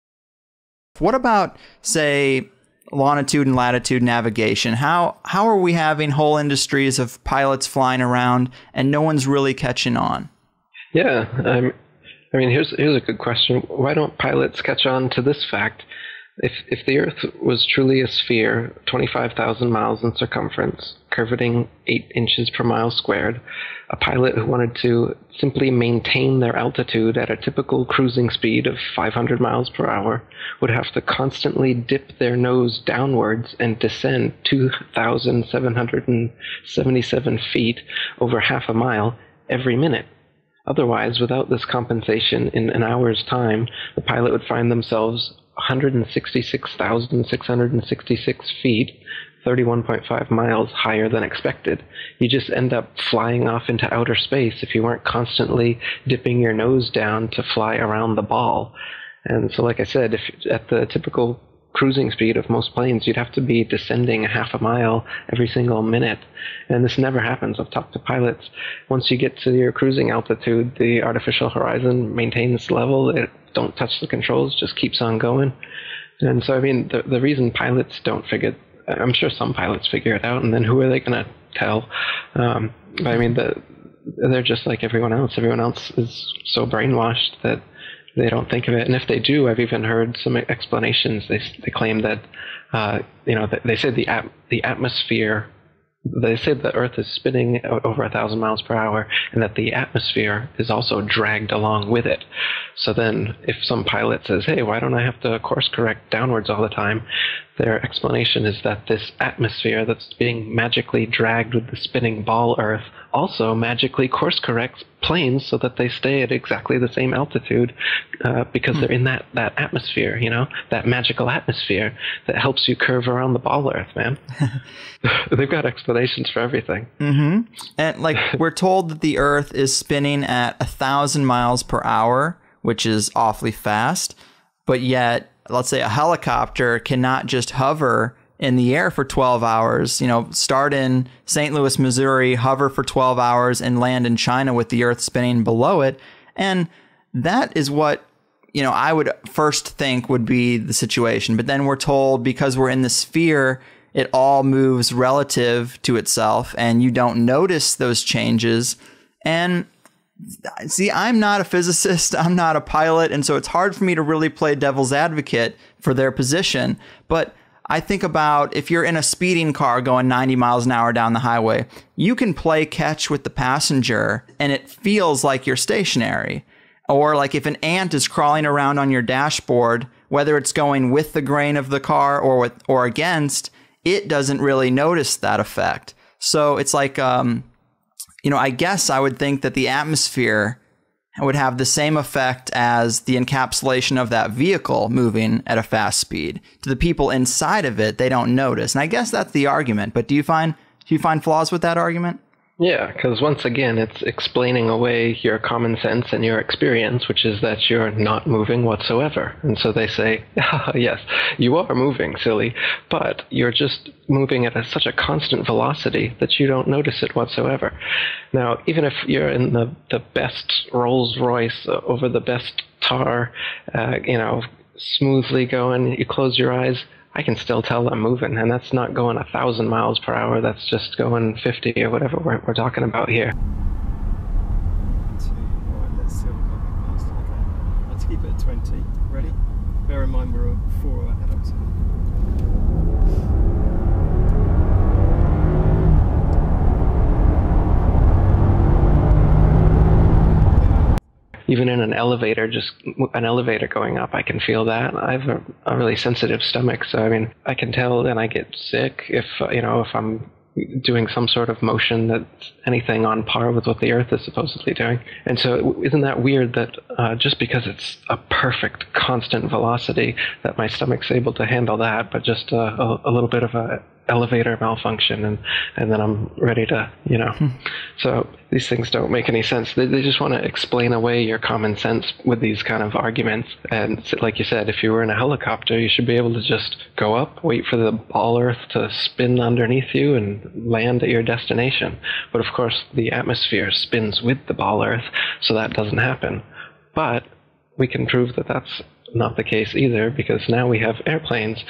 What about, say, longitude and latitude navigation? How are we having whole industries of pilots flying around and no one's really catching on? Yeah, I mean, here's a good question. Why don't pilots catch on to this fact? If the Earth was truly a sphere, 25,000 miles in circumference, curvating 8 inches per mile squared, a pilot who wanted to simply maintain their altitude at a typical cruising speed of 500 miles per hour would have to constantly dip their nose downwards and descend 2,777 feet over half a mile every minute. Otherwise, without this compensation, in an hour's time, the pilot would find themselves 166,666 feet, 31.5 miles higher than expected. You just end up flying off into outer space if you weren't constantly dipping your nose down to fly around the ball. And so, like I said, if at the typical cruising speed of most planes, you'd have to be descending a half a mile every single minute. And this never happens. I've talked to pilots. Once you get to your cruising altitude, the artificial horizon maintains level. It don't touch the controls, just keeps on going. And so, I mean, the reason pilots don't figure, I'm sure some pilots figure it out, and then who are they going to tell? But I mean, they're just like everyone else. Everyone else is so brainwashed that they don't think of it. And if they do, I've even heard some explanations. They claim that, they say the atmosphere. They say the Earth is spinning over 1,000 miles per hour, and that the atmosphere is also dragged along with it. So then, if some pilot says, "Hey, why don't I have to course correct downwards all the time?" their explanation is that this atmosphere that's being magically dragged with the spinning ball Earth also magically course corrects planes so that they stay at exactly the same altitude because they're in that atmosphere, that magical atmosphere that helps you curve around the ball Earth, man. They've got explanations for everything. Mm-hmm. And we're told that the Earth is spinning at 1,000 miles per hour, which is awfully fast, but yet, let's say a helicopter cannot just hover in the air for 12 hours, start in St. Louis, Missouri, hover for 12 hours and land in China with the Earth spinning below it. And that is what, I would first think would be the situation. But then we're told because we're in the sphere, it all moves relative to itself and you don't notice those changes. And see, I'm not a physicist, I'm not a pilot, and so it's hard for me to really play devil's advocate for their position. But I think about if you're in a speeding car going 90 miles an hour down the highway, you can play catch with the passenger and it feels like you're stationary. Or like if an ant is crawling around on your dashboard, whether it's going with the grain of the car or against, it doesn't really notice that effect. So it's like, I guess I would think that the atmosphere would have the same effect as the encapsulation of that vehicle moving at a fast speed. To the people inside of it, they don't notice. And I guess that's the argument. But do you find flaws with that argument? Yeah, because once again, it's explaining away your common sense and your experience, which is that you're not moving whatsoever. And so they say, yes, you are moving, silly, but you're just moving at such a constant velocity that you don't notice it whatsoever. Now, even if you're in the best Rolls Royce over the best tar, smoothly going, you close your eyes, I can still tell I'm moving, and that's not going 1,000 miles per hour. That's just going 50 or whatever we're talking about here. Let's keep it at 20. Ready? Bear in mind we're 4 ahead of us. Even in an elevator, just an elevator going up, I can feel that. I have a really sensitive stomach, so I can tell, and I get sick if I'm doing some sort of motion that's anything on par with what the Earth is supposedly doing. And so isn't that weird that just because it's a perfect constant velocity that my stomach's able to handle that, but just a little bit of a elevator malfunction and then I'm ready to, So these things don't make any sense. They just want to explain away your common sense with these kind of arguments. And like you said, if you were in a helicopter, you should be able to just go up, wait for the ball Earth to spin underneath you and land at your destination. But of course, the atmosphere spins with the ball Earth, so that doesn't happen. But we can prove that that's not the case either, because now we have airplanes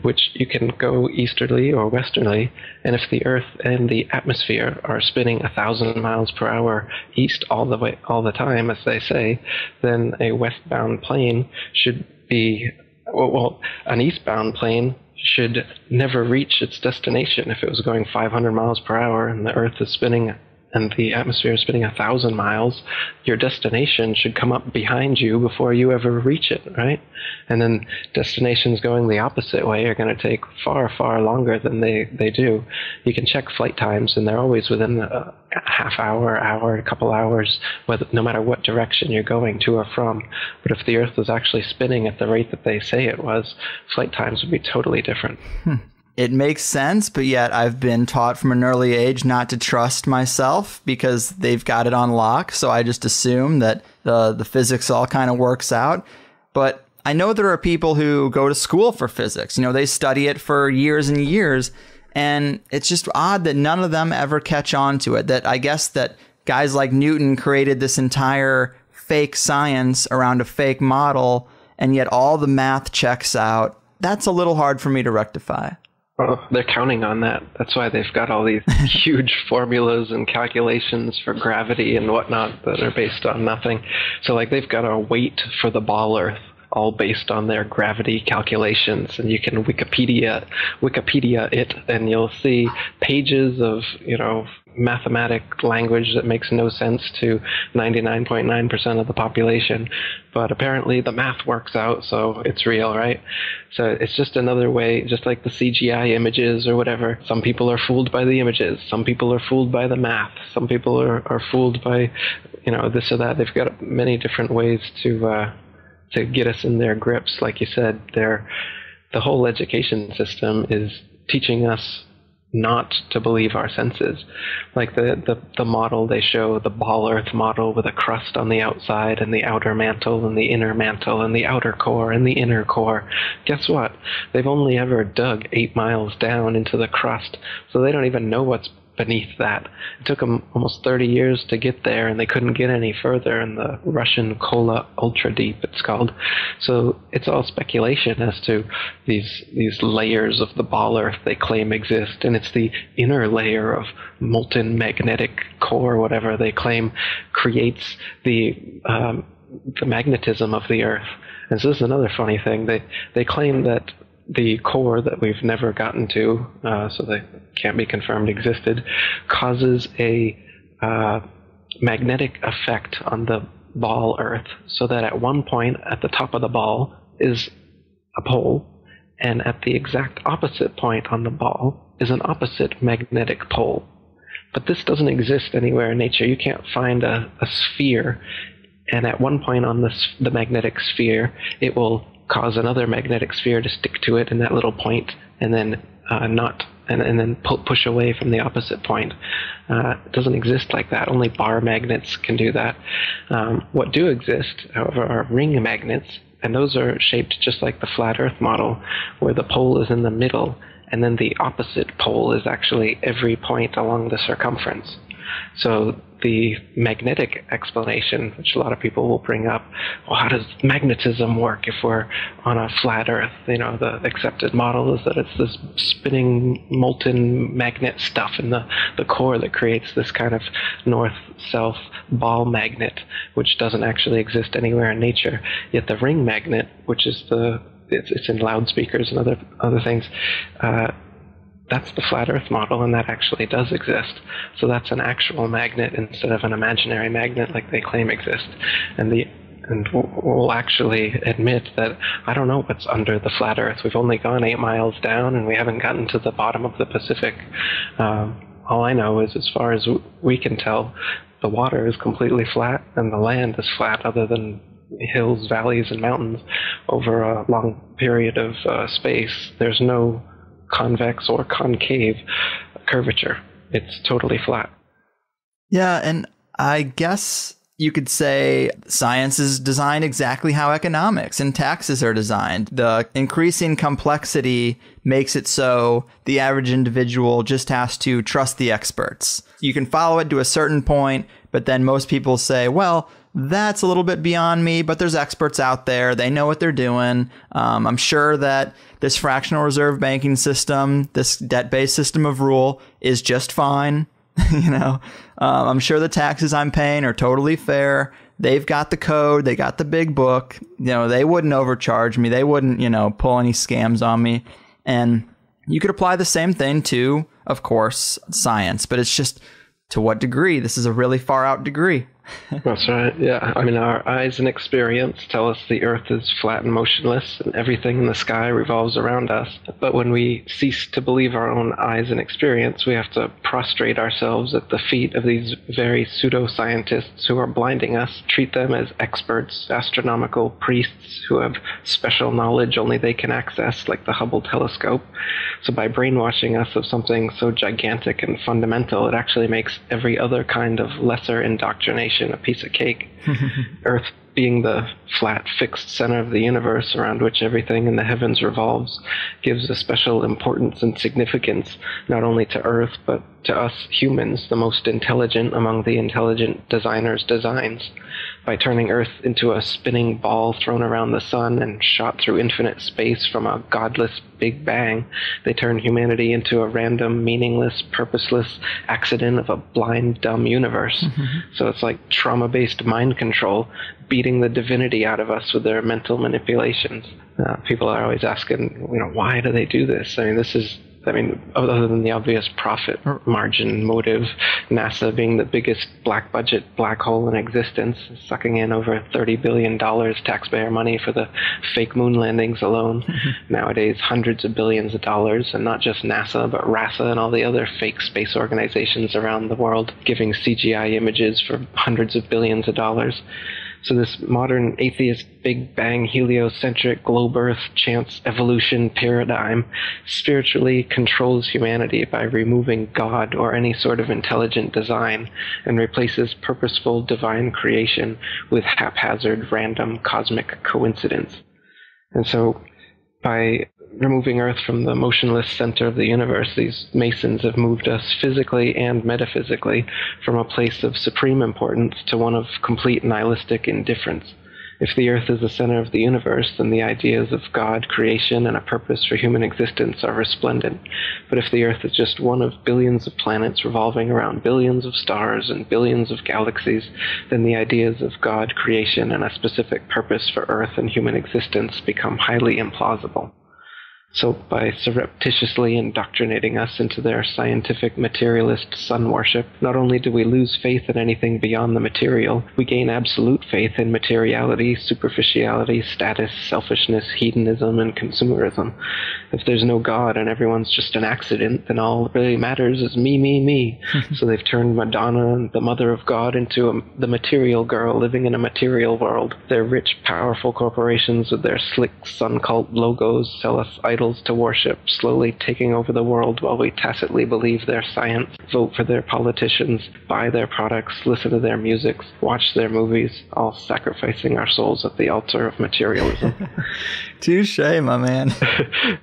which you can go easterly or westerly, and if the Earth and the atmosphere are spinning 1,000 miles per hour east all the time, as they say, then a westbound plane should be, an eastbound plane should never reach its destination if it was going 500 miles per hour and the Earth is spinning and the atmosphere is spinning 1,000 miles, your destination should come up behind you before you ever reach it, right? And then destinations going the opposite way are going to take far, far longer than they do. You can check flight times, and they're always within a half hour, a couple hours, no matter what direction you're going to or from. But if the Earth was actually spinning at the rate that they say it was, flight times would be totally different. It makes sense, but yet I've been taught from an early age not to trust myself because they've got it on lock. So I just assume that the physics all kind of works out. But I know there are people who go to school for physics. They study it for years and years. And it's just odd that none of them ever catch on to it. That I guess that guys like Newton created this entire fake science around a fake model, and yet all the math checks out. That's a little hard for me to rectify. Oh, they're counting on that. That's why they've got all these huge formulas and calculations for gravity and whatnot that are based on nothing. So like they've got a weight for the ball Earth, all based on their gravity calculations, and you can Wikipedia it, and you'll see pages of, mathematic language that makes no sense to 99.9% of the population, but apparently the math works out, so it's real, right? So it's just another way, just like the CGI images or whatever. Some people are fooled by the images, some people are fooled by the math, some people are fooled by, this or that. They've got many different ways to get us in their grips. Like you said, the whole education system is teaching us not to believe our senses. Like the model they show, the ball Earth model with a crust on the outside and the outer mantle and the inner mantle and the outer core and the inner core. Guess what? They've only ever dug 8 miles down into the crust, so they don't even know what's beneath that. It took them almost 30 years to get there, and they couldn't get any further in the Russian Kola Ultra Deep, it's called. So it's all speculation as to these layers of the ball Earth they claim exist, and it's the inner layer of molten magnetic core, whatever they claim, creates the magnetism of the Earth. And so this is another funny thing. They claim that the core that we've never gotten to, so they can't be confirmed existed, causes a magnetic effect on the ball Earth, so that at one point at the top of the ball is a pole, and at the exact opposite point on the ball is an opposite magnetic pole. But this doesn't exist anywhere in nature. You can't find a sphere, and at one point on the magnetic sphere, it will cause another magnetic sphere to stick to it in that little point, and then then push away from the opposite point. It doesn't exist like that. Only bar magnets can do that. What do exist, however, are ring magnets, and those are shaped just like the flat Earth model, where the pole is in the middle, and then the opposite pole is actually every point along the circumference. So the magnetic explanation, which a lot of people will bring up, well, how does magnetism work if we're on a flat Earth? The accepted model is that it's this spinning molten magnet stuff in the core that creates this kind of north-south ball magnet, which doesn't actually exist anywhere in nature. Yet the ring magnet, which is it's in loudspeakers and other things, that's the flat Earth model, and that actually does exist. So that's an actual magnet instead of an imaginary magnet like they claim exists. And we'll actually admit that I don't know what's under the flat Earth. We've only gone 8 miles down, and we haven't gotten to the bottom of the Pacific. All I know is, as far as we can tell, the water is completely flat, and the land is flat, other than hills, valleys, and mountains over a long period of space. There's no convex or concave curvature. It's totally flat. Yeah, and I guess you could say science is designed exactly how economics and taxes are designed. The increasing complexity makes it so the average individual just has to trust the experts. You can follow it to a certain point, but then most people say, well, that's a little bit beyond me, but there's experts out there. They know what they're doing. I'm sure that this fractional reserve banking system, this debt-based system of rule is just fine. I'm sure the taxes I'm paying are totally fair. They've got the code. They got the big book. They wouldn't overcharge me. They wouldn't, pull any scams on me. And you could apply the same thing to, of course, science, but it's just to what degree? This is a really far out degree. That's right, yeah. I mean, our eyes and experience tell us the Earth is flat and motionless, and everything in the sky revolves around us. But when we cease to believe our own eyes and experience, we have to prostrate ourselves at the feet of these very pseudo-scientists who are blinding us, treat them as experts, astronomical priests who have special knowledge only they can access, like the Hubble telescope. So by brainwashing us of something so gigantic and fundamental, it actually makes every other kind of lesser indoctrination a piece of cake. Earth being the flat, fixed center of the universe around which everything in the heavens revolves gives a special importance and significance not only to Earth, but to us humans, the most intelligent among the intelligent designers' designs. By turning Earth into a spinning ball thrown around the sun and shot through infinite space from a godless Big Bang, they turn humanity into a random, meaningless, purposeless accident of a blind, dumb universe. So it's like trauma-based mind control, beating the divinity out of us with their mental manipulations. People are always asking, why do they do this? Other than the obvious profit margin motive, NASA being the biggest black budget black hole in existence, sucking in over $30 billion taxpayer money for the fake moon landings alone. Nowadays, hundreds of billions of dollars, and not just NASA, but RASA and all the other fake space organizations around the world, giving CGI images for hundreds of billions of dollars. So this modern atheist Big Bang heliocentric globe Earth chance evolution paradigm spiritually controls humanity by removing God or any sort of intelligent design and replaces purposeful divine creation with haphazard random cosmic coincidence. And so by removing Earth from the motionless center of the universe, these Masons have moved us physically and metaphysically from a place of supreme importance to one of complete nihilistic indifference. If the Earth is the center of the universe, then the ideas of God, creation, and a purpose for human existence are resplendent. But if the Earth is just one of billions of planets revolving around billions of stars and billions of galaxies, then the ideas of God, creation, and a specific purpose for Earth and human existence become highly implausible. So by surreptitiously indoctrinating us into their scientific materialist sun worship, not only do we lose faith in anything beyond the material, we gain absolute faith in materiality, superficiality, status, selfishness, hedonism, and consumerism. If there's no God and everyone's just an accident, then all that really matters is me, me, me. So they've turned Madonna, the mother of God, into the material girl living in a material world. Their rich, powerful corporations with their slick sun cult logos sell us idols to worship, slowly taking over the world while we tacitly believe their science, vote for their politicians, buy their products, listen to their music, watch their movies, all sacrificing our souls at the altar of materialism. Touche, my man.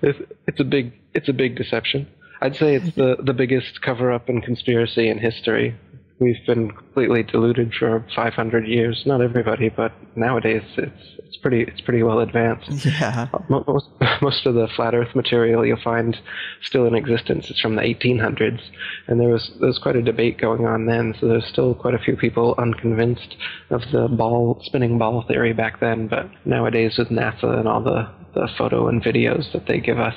It's a big deception. I'd say it's the biggest cover-up and conspiracy in history. We've been completely deluded for 500 years. Not everybody, but nowadays it's pretty well advanced. Yeah. Most of the flat Earth material you'll find still in existence is from the 1800s, and there was quite a debate going on then. So there's still quite a few people unconvinced of the spinning ball theory back then. But nowadays, with NASA and all the photo and videos that they give us,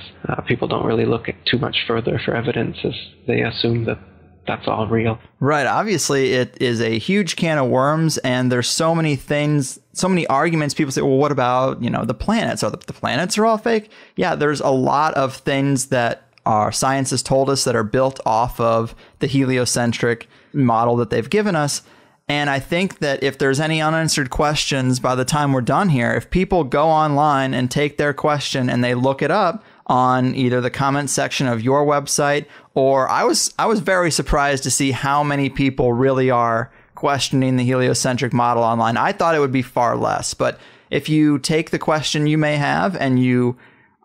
people don't really look at too much further for evidence, as they assume that that's all real. Right. Obviously, it is a huge can of worms, and there's so many things, so many arguments. People say, well, what about, the planets? Are the planets are all fake? Yeah, there's a lot of things that our science has told us that are built off of the heliocentric model that they've given us. And I think that if there's any unanswered questions by the time we're done here, if people go online and take their question and they look it up on either the comment section of your website, or I was very surprised to see how many people really are questioning the heliocentric model online. I thought it would be far less, but if you take the question you may have and you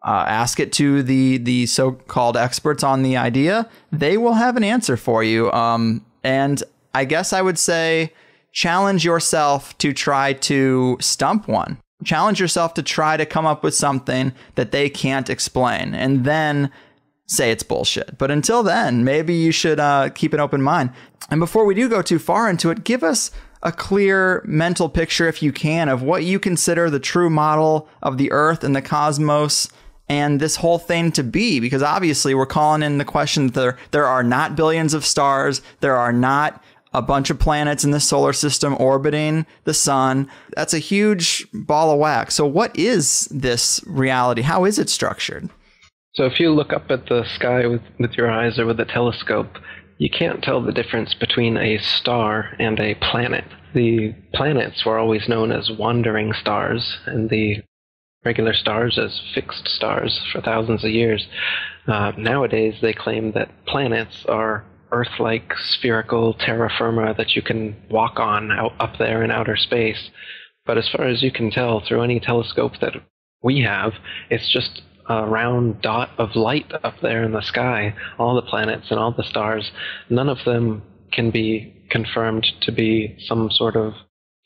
ask it to the so-called experts on the idea, they will have an answer for you. And I guess I would say challenge yourself to try to stump one. Challenge yourself to try to come up with something that they can't explain, and then say it's bullshit. But until then, maybe you should keep an open mind. And before we do go too far into it, give us a clear mental picture, if you can, of what you consider the true model of the Earth and the cosmos and this whole thing to be. Because obviously we're calling in the question that there are not billions of stars, there are not a bunch of planets in the solar system orbiting the sun. That's a huge ball of wax. So what is this reality? How is it structured? So if you look up at the sky with your eyes or with a telescope, you can't tell the difference between a star and a planet. The planets were always known as wandering stars, and the regular stars as fixed stars for thousands of years. Nowadays, they claim that planets are Earth-like spherical terra firma that you can walk on up there in outer space. But as far as you can tell through any telescope that we have, it's just a round dot of light up there in the sky. All the planets and all the stars, none of them can be confirmed to be some sort of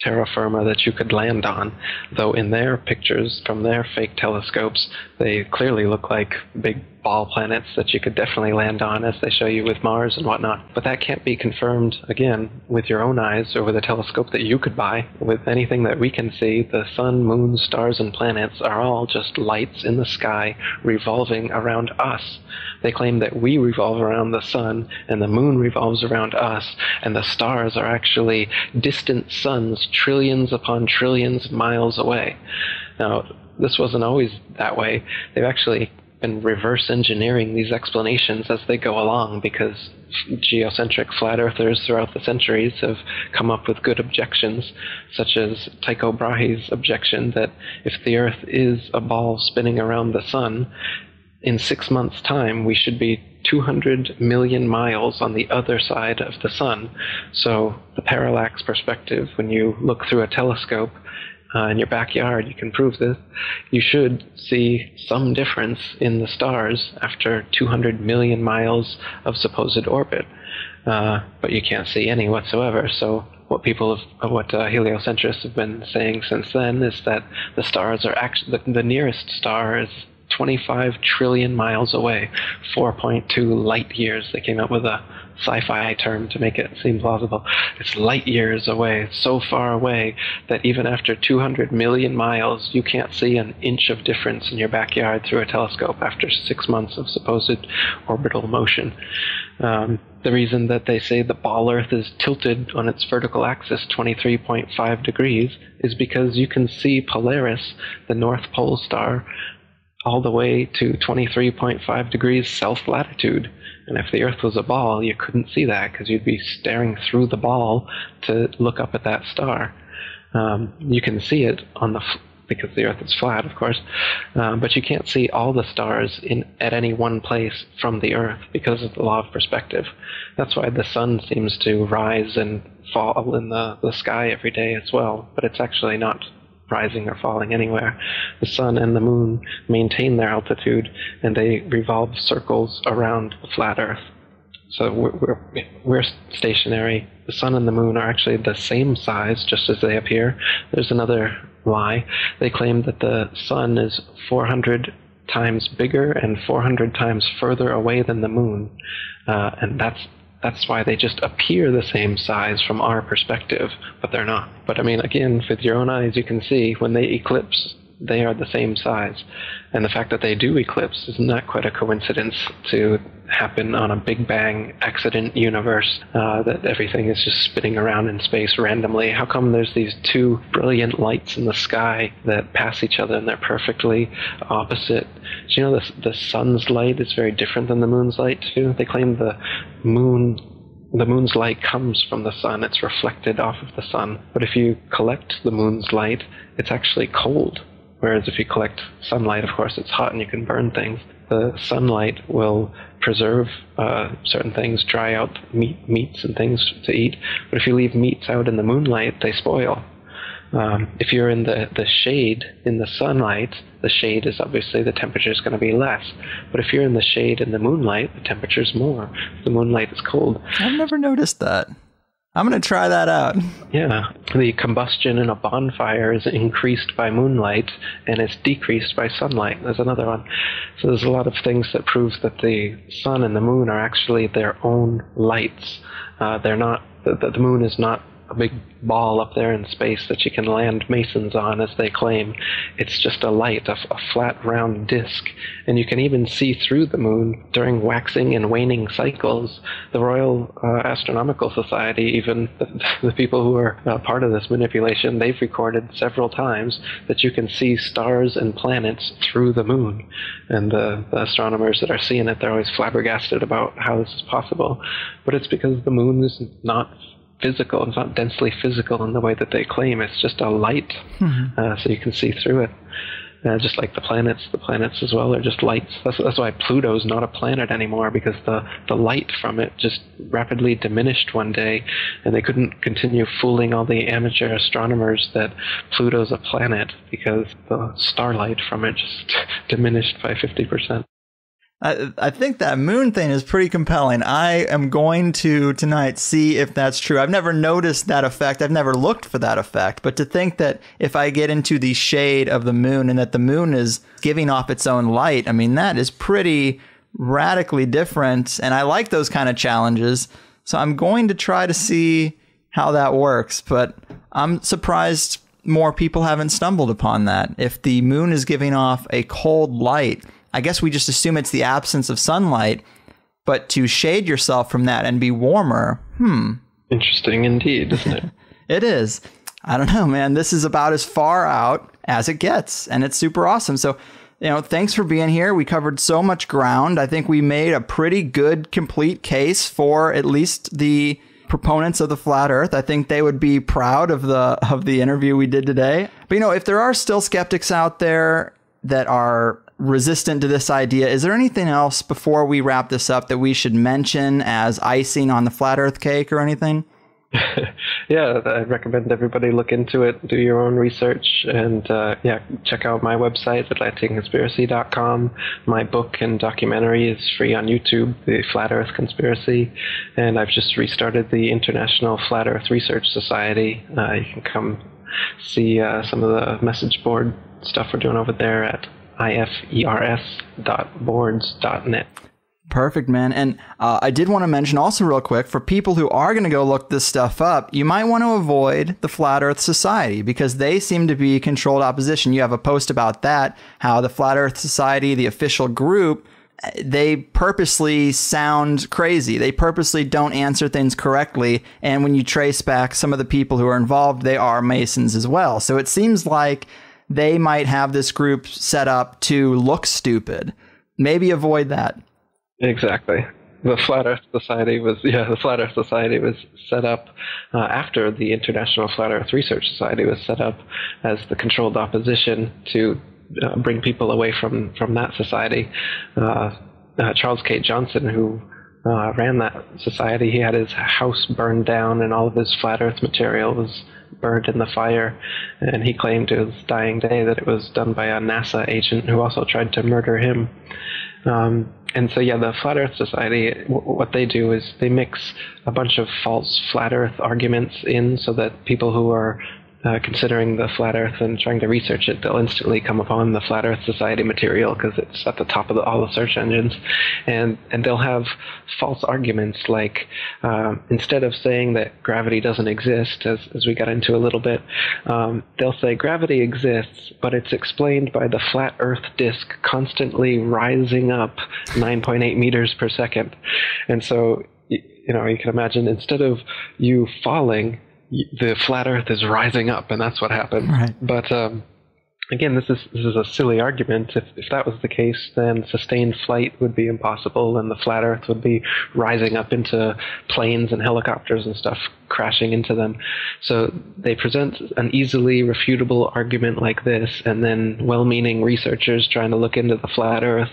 terra firma that you could land on, though in their pictures from their fake telescopes, they clearly look like big ball planets that you could definitely land on, as they show you with Mars and whatnot. But that can't be confirmed, again, with your own eyes or with a telescope that you could buy. With anything that we can see, the sun, moon, stars, and planets are all just lights in the sky revolving around us. They claim that we revolve around the sun and the moon revolves around us, and the stars are actually distant suns trillions upon trillions of miles away. Now, this wasn't always that way. They've actually been reverse engineering these explanations as they go along, because geocentric flat earthers throughout the centuries have come up with good objections, such as Tycho Brahe's objection that if the Earth is a ball spinning around the sun, in 6 months' time we should be 200 million miles on the other side of the sun. So the parallax perspective, when you look through a telescope in your backyard, you can prove this, you should see some difference in the stars after 200 million miles of supposed orbit. But you can't see any whatsoever. So what heliocentrists have been saying since then is that the stars are actually, the nearest star is 25 trillion miles away, 4.2 light years. They came up with a sci-fi term to make it seem plausible. It's light years away. It's so far away that even after 200 million miles, you can't see an inch of difference in your backyard through a telescope after 6 months of supposed orbital motion. The reason that they say the ball Earth is tilted on its vertical axis 23.5 degrees is because you can see Polaris, the North Pole star, all the way to 23.5 degrees south latitude. And if the Earth was a ball, you couldn't see that because you'd be staring through the ball to look up at that star. You can see it on because the Earth is flat, of course, but you can't see all the stars at any one place from the Earth because of the law of perspective. That's why the sun seems to rise and fall in the sky every day as well, but it's actually not rising or falling anywhere. The sun and the moon maintain their altitude, and they revolve circles around the flat Earth. So we're stationary. The sun and the moon are actually the same size, just as they appear. There's another lie. They claim that the sun is 400 times bigger and 400 times further away than the moon, and that's why they just appear the same size from our perspective, but they're not. But I mean, again, with your own eyes, you can see when they eclipse, they are the same size. And the fact that they do eclipse is not quite a coincidence to happen on a Big Bang accident universe, that everything is just spinning around in space randomly. How come there's these two brilliant lights in the sky that pass each other and they're perfectly opposite? Do you know the sun's light is very different than the moon's light too? They claim the moon's light comes from the sun. It's reflected off of the sun. But if you collect the moon's light, it's actually cold. Whereas if you collect sunlight, of course, it's hot and you can burn things. The sunlight will preserve certain things, dry out meats and things to eat. But if you leave meats out in the moonlight, they spoil. If you're in the shade in the sunlight, the shade is obviously the temperature is going to be less. But if you're in the shade in the moonlight, the temperature is more. The moonlight is cold. I've never noticed that. I'm going to try that out. Yeah. The combustion in a bonfire is increased by moonlight, and it's decreased by sunlight. There's another one. So there's a lot of things that prove that the sun and the moon are actually their own lights. They're not. The moon is not a big ball up there in space that you can land masons on, as they claim. It's just a light, a flat, round disk. And you can even see through the moon during waxing and waning cycles. The Royal Astronomical Society, even the people who are part of this manipulation, they've recorded several times that you can see stars and planets through the moon. And the astronomers that are seeing it, they're always flabbergasted about how this is possible. But it's because the moon is not physical. It's not densely physical in the way that they claim. It's just a light, so you can see through it. Just like the planets as well are just lights. That's why Pluto's not a planet anymore, because the light from it just rapidly diminished one day, and they couldn't continue fooling all the amateur astronomers that Pluto's a planet, because the starlight from it just diminished by 50%. I think that moon thing is pretty compelling. I am going to tonight see if that's true. I've never noticed that effect. I've never looked for that effect. But to think that if I get into the shade of the moon and that the moon is giving off its own light, I mean, that is pretty radically different. And I like those kind of challenges. So I'm going to try to see how that works. But I'm surprised more people haven't stumbled upon that. If the moon is giving off a cold light, I guess we just assume it's the absence of sunlight, but to shade yourself from that and be warmer, Interesting indeed, isn't it? It is. I don't know, man. This is about as far out as it gets, and it's super awesome. So, thanks for being here. We covered so much ground. I think we made a pretty good, complete case for at least the proponents of the flat earth. I think they would be proud of the interview we did today. But, if there are still skeptics out there that are resistant to this idea, is there anything else before we wrap this up that we should mention as icing on the flat earth cake or anything? Yeah, I recommend everybody look into it, do your own research, and check out my website, AtlanticConspiracy.com. My book and documentary is free on YouTube, The Flat Earth Conspiracy, and I've just restarted the International Flat Earth Research Society. You can come see some of the message board stuff we're doing over there at ifers.boards.net. Perfect, man. And I did want to mention also real quick, for people who are going to go look this stuff up, you might want to avoid the Flat Earth Society because they seem to be controlled opposition. You have a post about that, how the Flat Earth Society, the official group, they purposely sound crazy. They purposely don't answer things correctly. And when you trace back some of the people who are involved, they are Masons as well. So it seems like they might have this group set up to look stupid. Maybe avoid that. Exactly. The Flat Earth Society was set up after the International Flat Earth Research Society was set up as the controlled opposition to bring people away from that society. Charles K. Johnson, who ran that society, he had his house burned down and all of his flat earth material was burned in the fire, and he claimed to his dying day that it was done by a NASA agent who also tried to murder him. And so, the Flat Earth Society, what they do is they mix a bunch of false flat earth arguments in so that people who are considering the flat earth and trying to research it, they'll instantly come upon the Flat Earth Society material because it's at the top of all the search engines, and they'll have false arguments like instead of saying that gravity doesn't exist, as we got into a little bit, they'll say gravity exists, but it's explained by the flat earth disk constantly rising up 9.8 meters per second. And so, you can imagine, instead of you falling, the flat earth is rising up, and that's what happened. Right. But again, this is a silly argument. If that was the case, then sustained flight would be impossible, and the flat earth would be rising up into planes and helicopters and stuff, crashing into them. So they present an easily refutable argument like this, and then well-meaning researchers trying to look into the flat earth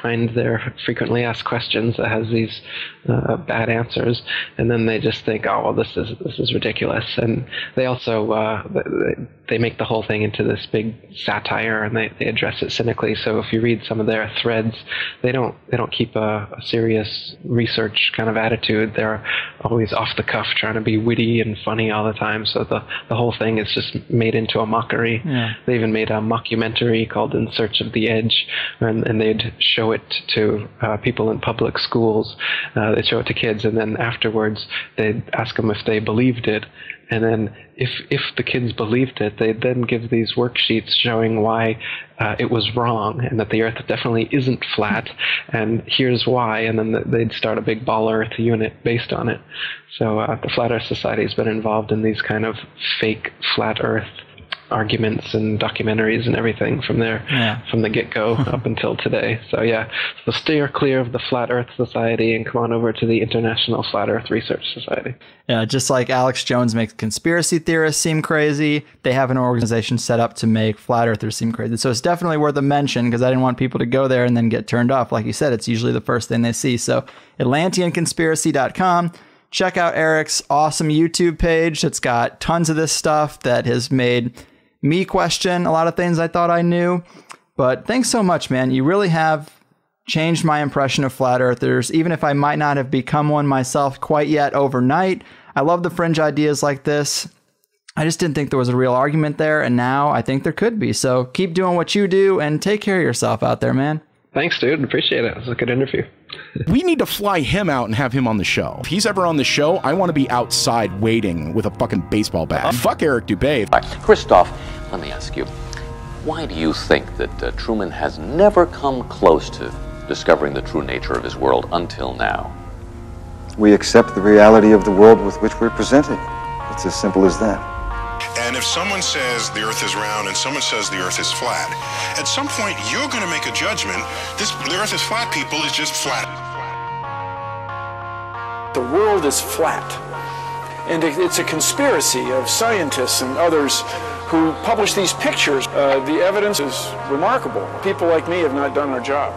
find their frequently asked questions that has these bad answers, and then they just think, oh, well, this is ridiculous. And they also they make the whole thing into this big satire, and they address it cynically. So if you read some of their threads, they don't keep a serious research kind of attitude. They're always off the cuff, trying to be witty and funny all the time. So the whole thing is just made into a mockery. Yeah. They even made a mockumentary called In Search of the Edge, and they'd show it to people in public schools. They'd show it to kids, and then afterwards they'd ask them if they believed it. And then if the kids believed it, they'd then give these worksheets showing why it was wrong and that the Earth definitely isn't flat, and here's why, and then they'd start a big ball Earth unit based on it. So the Flat Earth Society has been involved in these kind of fake flat Earth arguments and documentaries and everything from the get-go up until today. So steer clear of the Flat Earth Society and come on over to the International Flat Earth Research Society. Yeah, just like Alex Jones makes conspiracy theorists seem crazy, they have an organization set up to make flat earthers seem crazy. So it's definitely worth a mention because I didn't want people to go there and then get turned off. Like you said, it's usually the first thing they see. So Atlanteanconspiracy.com. Check out Eric's awesome YouTube page. It's got tons of this stuff that has made me question a lot of things I thought I knew. But thanks so much, man. You really have changed my impression of flat earthers, even if I might not have become one myself quite yet overnight. I love the fringe ideas like this. I just didn't think there was a real argument there, and now I think there could be. So keep doing what you do, and take care of yourself out there, man. Thanks, dude. Appreciate it. It was a good interview. We need to fly him out and have him on the show. If he's ever on the show, I want to be outside waiting with a fucking baseball bat. Fuck Eric Dubay. Christoph, let me ask you, why do you think that Truman has never come close to discovering the true nature of his world until now? We accept the reality of the world with which we're presented. It's as simple as that. And if someone says the Earth is round and someone says the Earth is flat, at some point you're going to make a judgment. The Earth is flat, people, is just flat. The world is flat. And it's a conspiracy of scientists and others who publish these pictures. The evidence is remarkable. People like me have not done our job.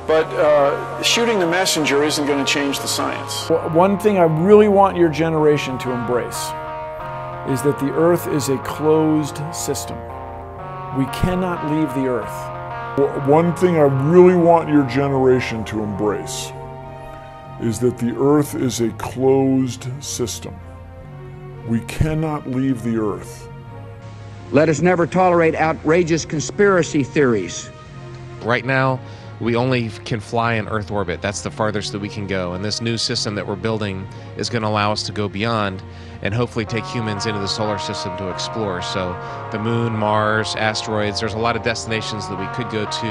But shooting the messenger isn't going to change the science. One thing I really want your generation to embrace is that the Earth is a closed system. We cannot leave the Earth. One thing I really want your generation to embrace is that the Earth is a closed system. We cannot leave the Earth. Let us never tolerate outrageous conspiracy theories. Right now, we only can fly in Earth orbit. That's the farthest that we can go. And this new system that we're building is going to allow us to go beyond and hopefully take humans into the solar system to explore. So the moon, Mars, asteroids, there's a lot of destinations that we could go to,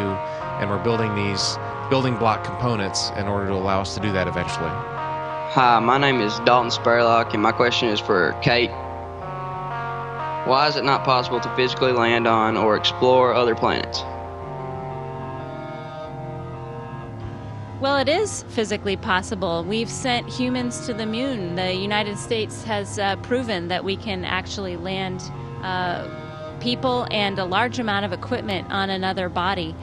and we're building these building block components in order to allow us to do that eventually. Hi, my name is Dalton Spurlock, and my question is for Kate. Why is it not possible to physically land on or explore other planets? Well, it is physically possible. We've sent humans to the moon. The United States has proven that we can actually land people and a large amount of equipment on another body.